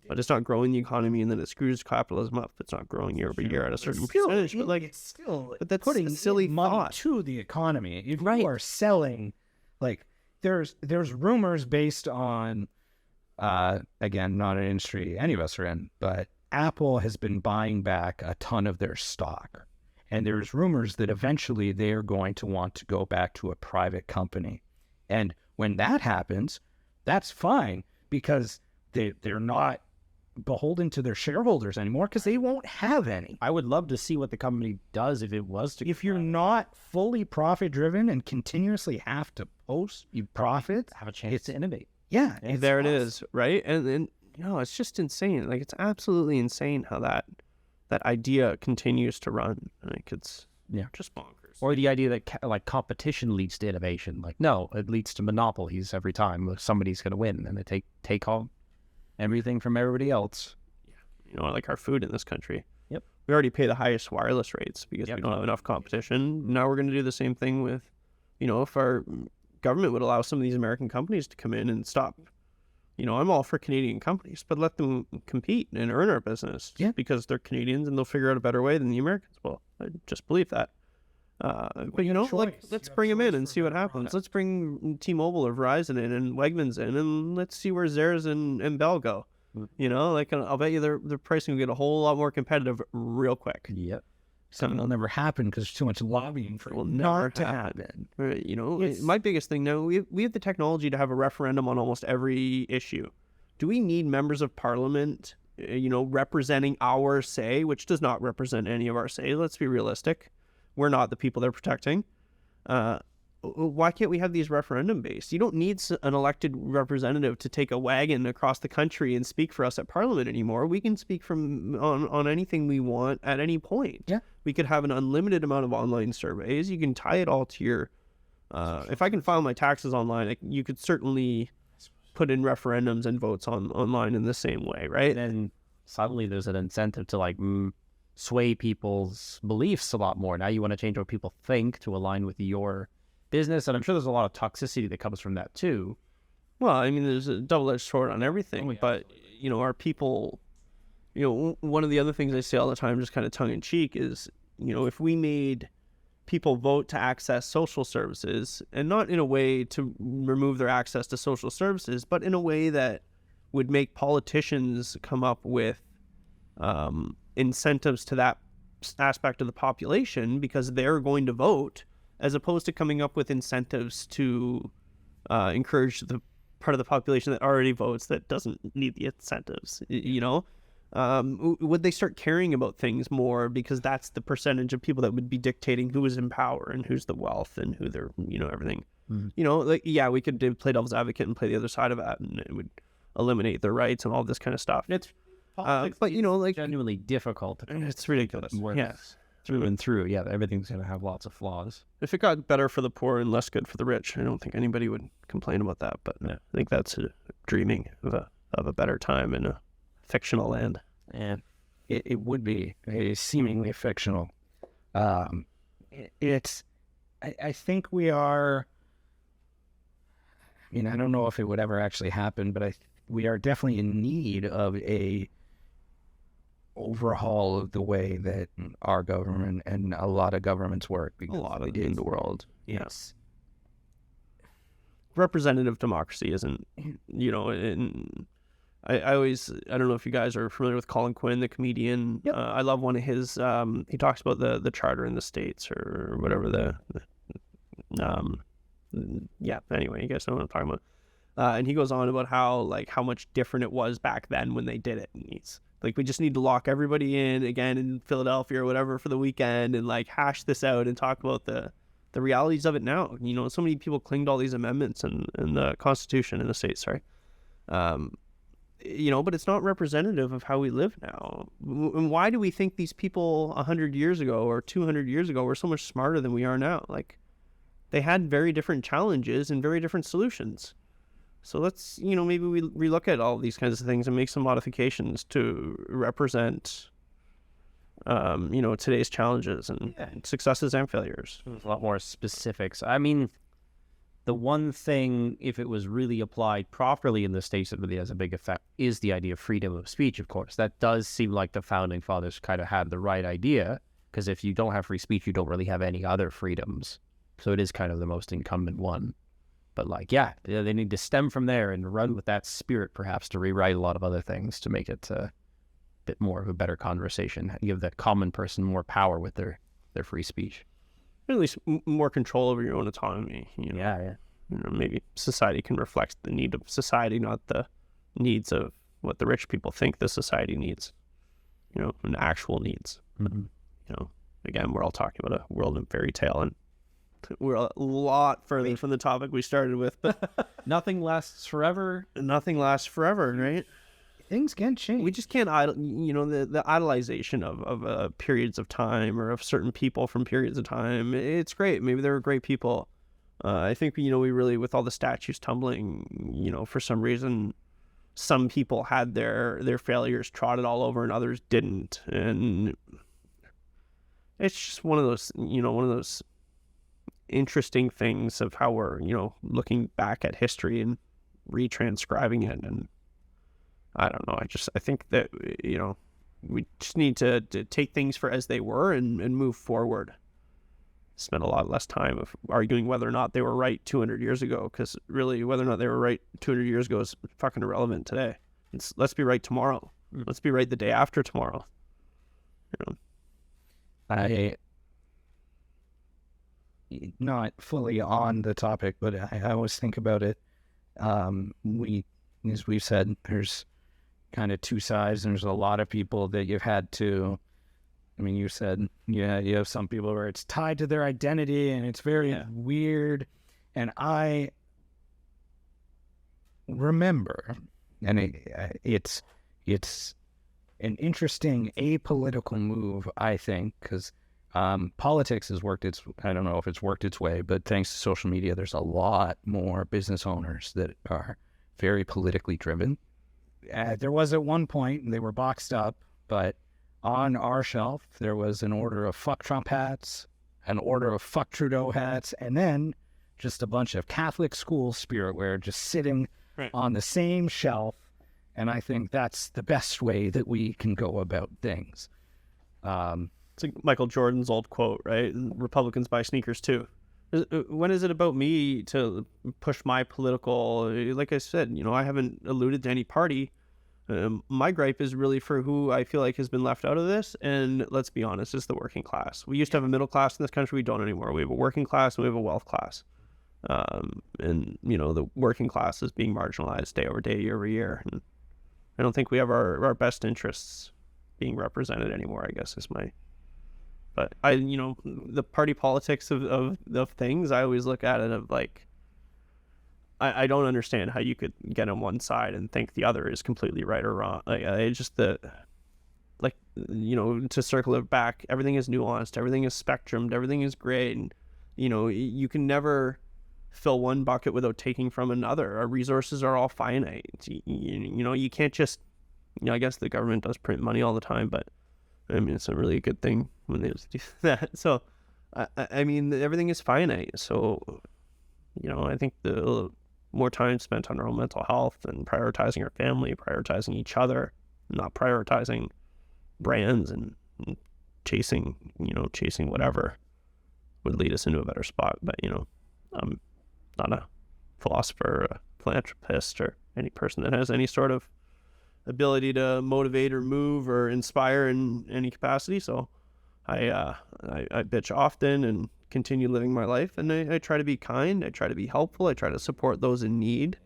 Speaker 3: but it's not growing the economy, and then it screws capitalism up. It's not growing year over year at a certain percentage. But like,
Speaker 2: it's still
Speaker 3: but that's
Speaker 2: putting
Speaker 3: a silly
Speaker 2: money
Speaker 3: thought.
Speaker 2: to the economy. If you are selling, like, there's rumors based on, again, not an industry any of us are in, but Apple has been buying back a ton of their stock. And there's rumors that eventually they are going to want to go back to a private company. And when that happens, that's fine because they're not beholden to their shareholders anymore because they won't have any.
Speaker 1: I would love to see what the company does if it was to.
Speaker 2: If you're not fully profit driven and continuously have to post profit,
Speaker 1: have a chance to innovate.
Speaker 2: yeah,
Speaker 3: And there it is, right? And you know, it's just insane. Like, it's absolutely insane how that idea continues to run. Like, it's just bonkers.
Speaker 1: Or the idea that like competition leads to innovation. Like, no, it leads to monopolies every time. Like, somebody's going to win, and they take home everything from everybody else.
Speaker 3: You know, like our food in this country.
Speaker 1: Yep.
Speaker 3: We already pay the highest wireless rates because we don't have enough competition. Now we're going to do the same thing with, you know, if our government would allow some of these American companies to come in and stop. You know, I'm all for Canadian companies, but let them compete and earn our business because they're Canadians and they'll figure out a better way than the Americans will. I just believe that. But, you know, like, let's bring them in and see what happens. Let's bring T-Mobile or Verizon in and Wegmans in, and let's see where Zehrs and Bell go. You know, like, I'll bet you their pricing will get a whole lot more competitive real quick.
Speaker 1: Yep.
Speaker 2: Something will never happen because there's too much lobbying for it not to happen.
Speaker 3: You know, my biggest thing now, we have the technology to have a referendum on almost every issue. Do we need members of parliament, you know, representing our say, which does not represent any of our say? Let's be realistic. We're not the people they're protecting. Why can't we have these referendum based? You don't need an elected representative to take a wagon across the country and speak for us at Parliament anymore. We can speak on anything we want at any point.
Speaker 2: Yeah.
Speaker 3: We could have an unlimited amount of online surveys. You can tie it all to your. If I can file my taxes online, you could certainly put in referendums and votes online in the same way, right?
Speaker 1: And suddenly there's an incentive to like sway people's beliefs a lot more. Now you want to change what people think to align with your business, and I'm sure there's a lot of toxicity that comes from that too.
Speaker 3: Well, I mean, there's a double-edged sword on everything, but, you know, our people, you know, one of the other things I say all the time, just kind of tongue-in-cheek, is, you know, if we made people vote to access social services, and not in a way to remove their access to social services, but in a way that would make politicians come up with incentives to that aspect of the population because they're going to vote, as opposed to coming up with incentives to encourage the part of the population that already votes that doesn't need the incentives. Would they start caring about things more because that's the percentage of people that would be dictating who is in power and who's the wealth and who they're, everything. We could play devil's advocate and play the other side of that, and it would eliminate their rights and all this kind of stuff.
Speaker 1: It's politics,
Speaker 3: but
Speaker 1: genuinely difficult.
Speaker 3: It's ridiculous.
Speaker 1: Yes. Through and through. Yeah, everything's going to have lots of flaws.
Speaker 3: If it got better for the poor and less good for the rich, I don't think anybody would complain about that. But I think that's dreaming of a better time in a fictional land.
Speaker 2: And it would be a seemingly fictional. I think we are. I don't know if it would ever actually happen, but we are definitely in need of a overhaul of the way that our government and a lot of governments work.
Speaker 3: A lot of in the world, yes. Representative democracy isn't, I don't know if you guys are familiar with Colin Quinn, the comedian.
Speaker 2: Yep.
Speaker 3: I love one of his, he talks about the charter in the States or whatever anyway, you guys know what I'm talking about. And he goes on about how much different it was back then when they did it. And he's like, we just need to lock everybody in again in Philadelphia or whatever for the weekend and hash this out and talk about the realities of it now. So many people cling to all these amendments and the Constitution in the States, but it's not representative of how we live now. And why do we think these people 100 years ago or 200 years ago were so much smarter than we are now? They had very different challenges and very different solutions. So let's, maybe we relook at all these kinds of things and make some modifications to represent, today's challenges and successes and failures.
Speaker 1: There's a lot more specifics. I mean, the one thing, if it was really applied properly in the States that really has a big effect, is the idea of freedom of speech, of course. That does seem like the founding fathers kind of had the right idea, because if you don't have free speech, you don't really have any other freedoms. So it is kind of the most incumbent one. But they need to stem from there and run with that spirit, perhaps, to rewrite a lot of other things to make it a bit more of a better conversation and give the common person more power with their free speech.
Speaker 3: At least more control over your own autonomy. Maybe society can reflect the need of society, not the needs of what the rich people think the society needs. And actual needs.
Speaker 1: Mm-hmm.
Speaker 3: Again, we're all talking about a world of fairy tale, and we're a lot further from the topic we started with. But
Speaker 1: nothing lasts forever.
Speaker 3: Nothing lasts forever, right?
Speaker 2: Things can change.
Speaker 3: We just can't, the idolization of periods of time or of certain people from periods of time. It's great. Maybe they were great people. I think, we really, with all the statues tumbling, for some reason, some people had their failures trotted all over and others didn't. And it's just one of those interesting things of how we're, looking back at history and retranscribing it. And I don't know. I think that, we just need to take things for as they were and move forward. Spend a lot less time of arguing whether or not they were right 200 years ago, because really whether or not they were right 200 years ago is fucking irrelevant today. Let's be right tomorrow. Let's be right the day after tomorrow.
Speaker 2: I not fully on the topic, but I always think about it. As we've said, there's kind of two sides. There's a lot of people that you've had to, you said, you have some people where it's tied to their identity and it's very weird. And I remember, and it's an interesting apolitical move, I think, because politics has I don't know if it's worked its way, but thanks to social media, there's a lot more business owners that are very politically driven. There was at one point, they were boxed up, but on our shelf, there was an order of fuck Trump hats, an order of fuck Trudeau hats, and then just a bunch of Catholic school spirit wear just sitting on the same shelf. And I think that's the best way that we can go about things.
Speaker 3: It's like Michael Jordan's old quote, right? Republicans buy sneakers too. When is it about me to push my political? Like I said, I haven't alluded to any party. My gripe is really for who I feel like has been left out of this. And let's be honest, it's the working class. We used to have a middle class in this country. We don't anymore. We have a working class and we have a wealth class. And the working class is being marginalized day over day, year over year. And I don't think we have our best interests being represented anymore, I guess is my... But the party politics of things, I always look at it of like, I don't understand how you could get on one side and think the other is completely right or wrong. Like, to circle it back, everything is nuanced, everything is spectrumed, everything is gray, and you can never fill one bucket without taking from another. Our resources are all finite. You can't just, I guess the government does print money all the time, but I mean, it's a really good thing when they just do that. So, I mean, everything is finite. So, I think the more time spent on our own mental health and prioritizing our family, prioritizing each other, not prioritizing brands and chasing whatever would lead us into a better spot. But, I'm not a philosopher, or a philanthropist, or any person that has any sort of ability to motivate or move or inspire in any capacity. So I bitch often and continue living my life, and I try to be kind, I try to be helpful, I try to support those in need.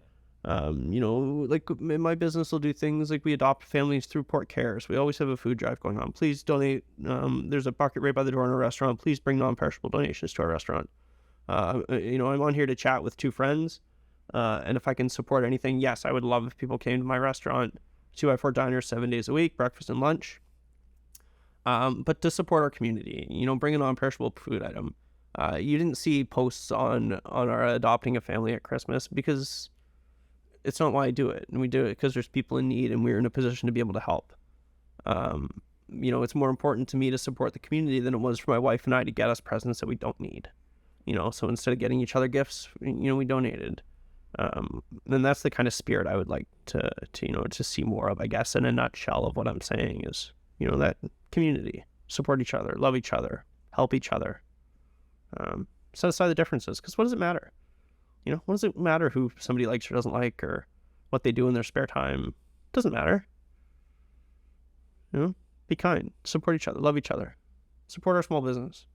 Speaker 3: Like in my business, we'll do things like we adopt families through Port Cares. We always have a food drive going on. Please donate. There's a bucket right by the door in our restaurant. Please bring non-perishable donations to our restaurant. I'm on here to chat with two friends, and if I can support anything, yes, I would love if people came to my restaurant, 2x4 Diners, 7 days a week, breakfast and lunch. But to support our community, bring a non-perishable food item. You didn't see posts on our adopting a family at Christmas because it's not why I do it. And we do it because there's people in need and we're in a position to be able to help. It's more important to me to support the community than it was for my wife and I to get us presents that we don't need. So instead of getting each other gifts, we donated. And that's the kind of spirit I would like to see more of, I guess, in a nutshell of what I'm saying is, that community, support each other, love each other, help each other, set aside the differences. Because what does it matter? What does it matter who somebody likes or doesn't like, or what they do in their spare time? It doesn't matter. Be kind, support each other, love each other, support our small business.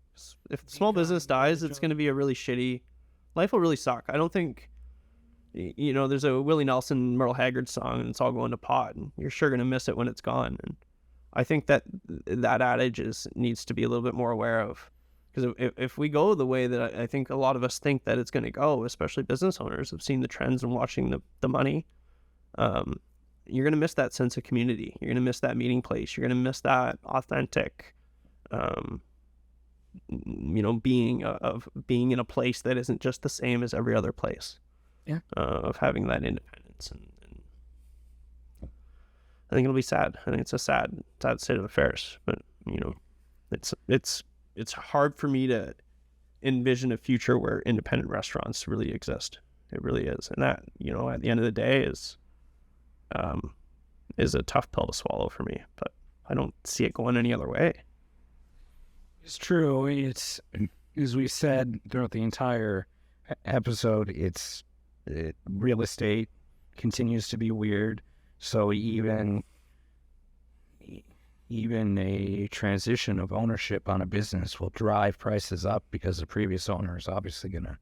Speaker 3: If the small business dies, it's going to be a really shitty, life will really suck. I don't think, there's a Willie Nelson, Merle Haggard song, and it's all going to pot, and you're sure going to miss it when it's gone. And I think that adage needs to be a little bit more aware of, because if we go the way that I think a lot of us think that it's going to go, especially business owners, have seen the trends and watching the money, you're going to miss that sense of community. You're going to miss that meeting place. You're going to miss that authentic, being in a place that isn't just the same as every other place.
Speaker 2: Yeah.
Speaker 3: Of having that independence, and I think it'll be sad. I think it's a sad state of affairs. But it's hard for me to envision a future where independent restaurants really exist. It really is, and that at the end of the day is a tough pill to swallow for me. But I don't see it going any other way.
Speaker 2: It's true. It's, as we said throughout the entire episode, real estate continues to be weird. So even a transition of ownership on a business will drive prices up because the previous owner is obviously going to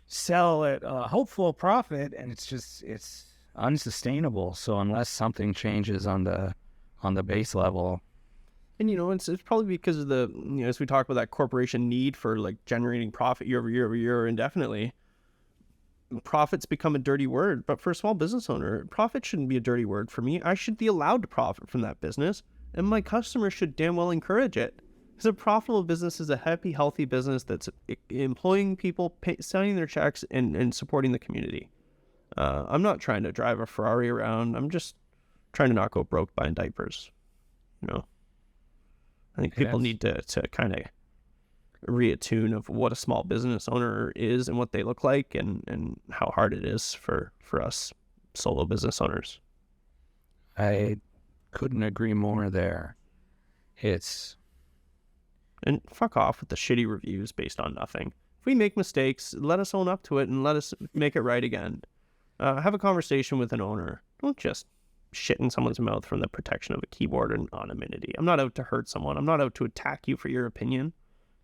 Speaker 2: sell at a hopeful profit, and it's unsustainable. So unless something changes on the base level.
Speaker 3: And it's probably because of the as we talk about that corporation need for like generating profit year over year over year indefinitely, profits become a dirty word. But for a small business owner, profit shouldn't be a dirty word for me. I should be allowed to profit from that business, and my customers should damn well encourage it. Because a profitable business is a happy, healthy business that's employing people, signing their checks, and supporting the community. I'm not trying to drive a Ferrari around. I'm just trying to not go broke buying diapers. I think people need to kind of reattune of what a small business owner is and what they look like, and how hard it is for us solo business owners.
Speaker 2: I couldn't agree more there.
Speaker 3: And fuck off with the shitty reviews based on nothing. If we make mistakes, let us own up to it and let us make it right again. Have a conversation with an owner. Don't just shit in someone's mouth from the protection of a keyboard and anonymity. I'm not out to hurt someone. I'm not out to attack you for your opinion.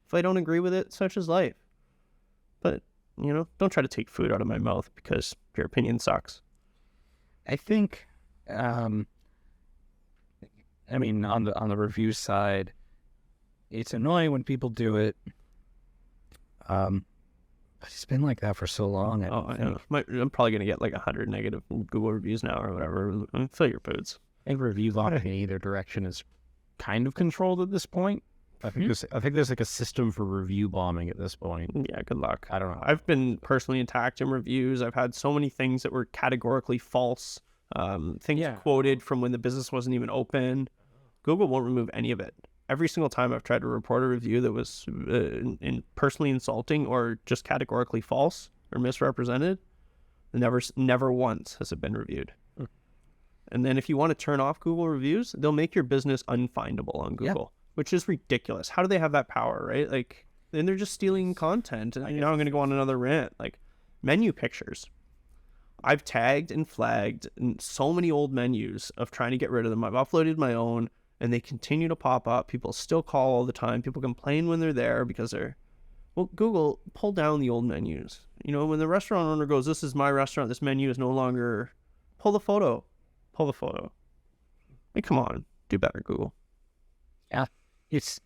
Speaker 3: If I don't agree with it, such is life. But, don't try to take food out of my mouth because your opinion sucks.
Speaker 2: I think, on the review side, it's annoying when people do it. It's been like that for so long.
Speaker 3: I know. I'm probably going to get like 100 negative Google reviews now or whatever. Fill your boots.
Speaker 1: I think review bombing in either direction is kind of controlled at this point. I think there's like a system for review bombing at this point.
Speaker 3: Yeah, good luck.
Speaker 1: I don't know.
Speaker 3: I've been personally attacked in reviews. I've had so many things that were categorically false. Things quoted from when the business wasn't even open. Google won't remove any of it. Every single time I've tried to report a review that was personally insulting or just categorically false or misrepresented, never once has it been reviewed. And then if you want to turn off Google reviews, they'll make your business unfindable on Google, which is ridiculous. How do they have that power, right? Like, then they're just stealing content. And now I'm going to go on another rant. Like, menu pictures. I've tagged and flagged so many old menus of trying to get rid of them. I've uploaded my own, and they continue to pop up. People still call all the time. People complain when they're there because well, Google, pull down the old menus. When the restaurant owner goes, this is my restaurant, this menu is no longer, pull the photo. Like, come on, do better, Google.
Speaker 2: Yeah, this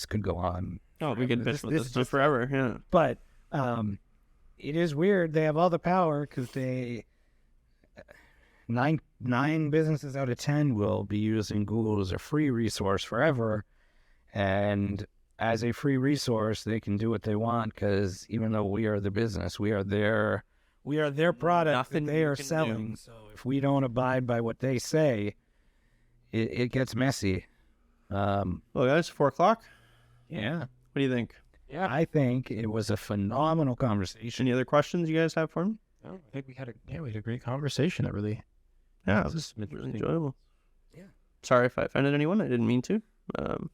Speaker 2: could go on.
Speaker 3: Oh, we could bitch with this forever, yeah.
Speaker 2: But it is weird. They have all the power because nine businesses out of 10 will be using Google as a free resource forever. And as a free resource, they can do what they want because even though we are the business, we are their product that they are selling. So if we don't abide by what they say, it gets messy.
Speaker 3: Well, guys, 4:00.
Speaker 2: Yeah.
Speaker 3: What do you think?
Speaker 2: Yeah, I think it was a phenomenal conversation.
Speaker 3: Any other questions you guys have for me?
Speaker 1: No, I think we had a great conversation. It really,
Speaker 3: it was really enjoyable. Yeah. Sorry if I offended anyone. I didn't mean to. I'm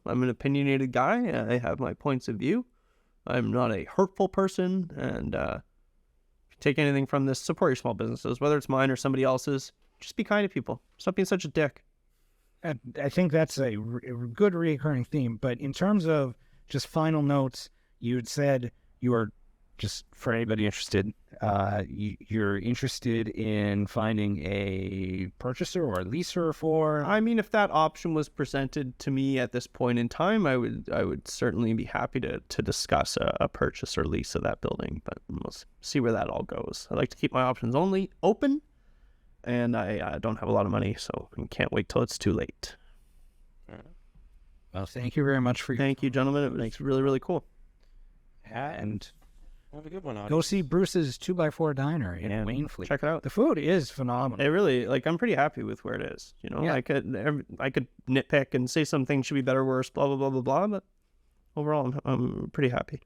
Speaker 3: an opinionated guy. I have my points of view. I'm not a hurtful person. And if you take anything from this, support your small businesses, whether it's mine or somebody else's. Just be kind to people. Stop being such a dick.
Speaker 2: I think that's a good recurring theme. But in terms of just final notes, you had said you are, just for anybody interested, you're interested in finding a purchaser or a leaser for...
Speaker 3: I mean, if that option was presented to me at this point in time, I would certainly be happy to discuss a purchase or lease of that building. But we'll see where that all goes. I like to keep my options only open, and I don't have a lot of money, so I can't wait till it's too late.
Speaker 2: Well, thank you very much for your
Speaker 3: Thank you, gentlemen. It was really, really cool.
Speaker 2: And
Speaker 1: have a good one.
Speaker 2: Go see Bruce's 2x4 Diner in Wainfleet.
Speaker 3: Check it out.
Speaker 2: The food is phenomenal.
Speaker 3: It really, I'm pretty happy with where it is. I could nitpick and say some things should be better, worse, blah, blah, blah, blah, blah. But overall, I'm pretty happy.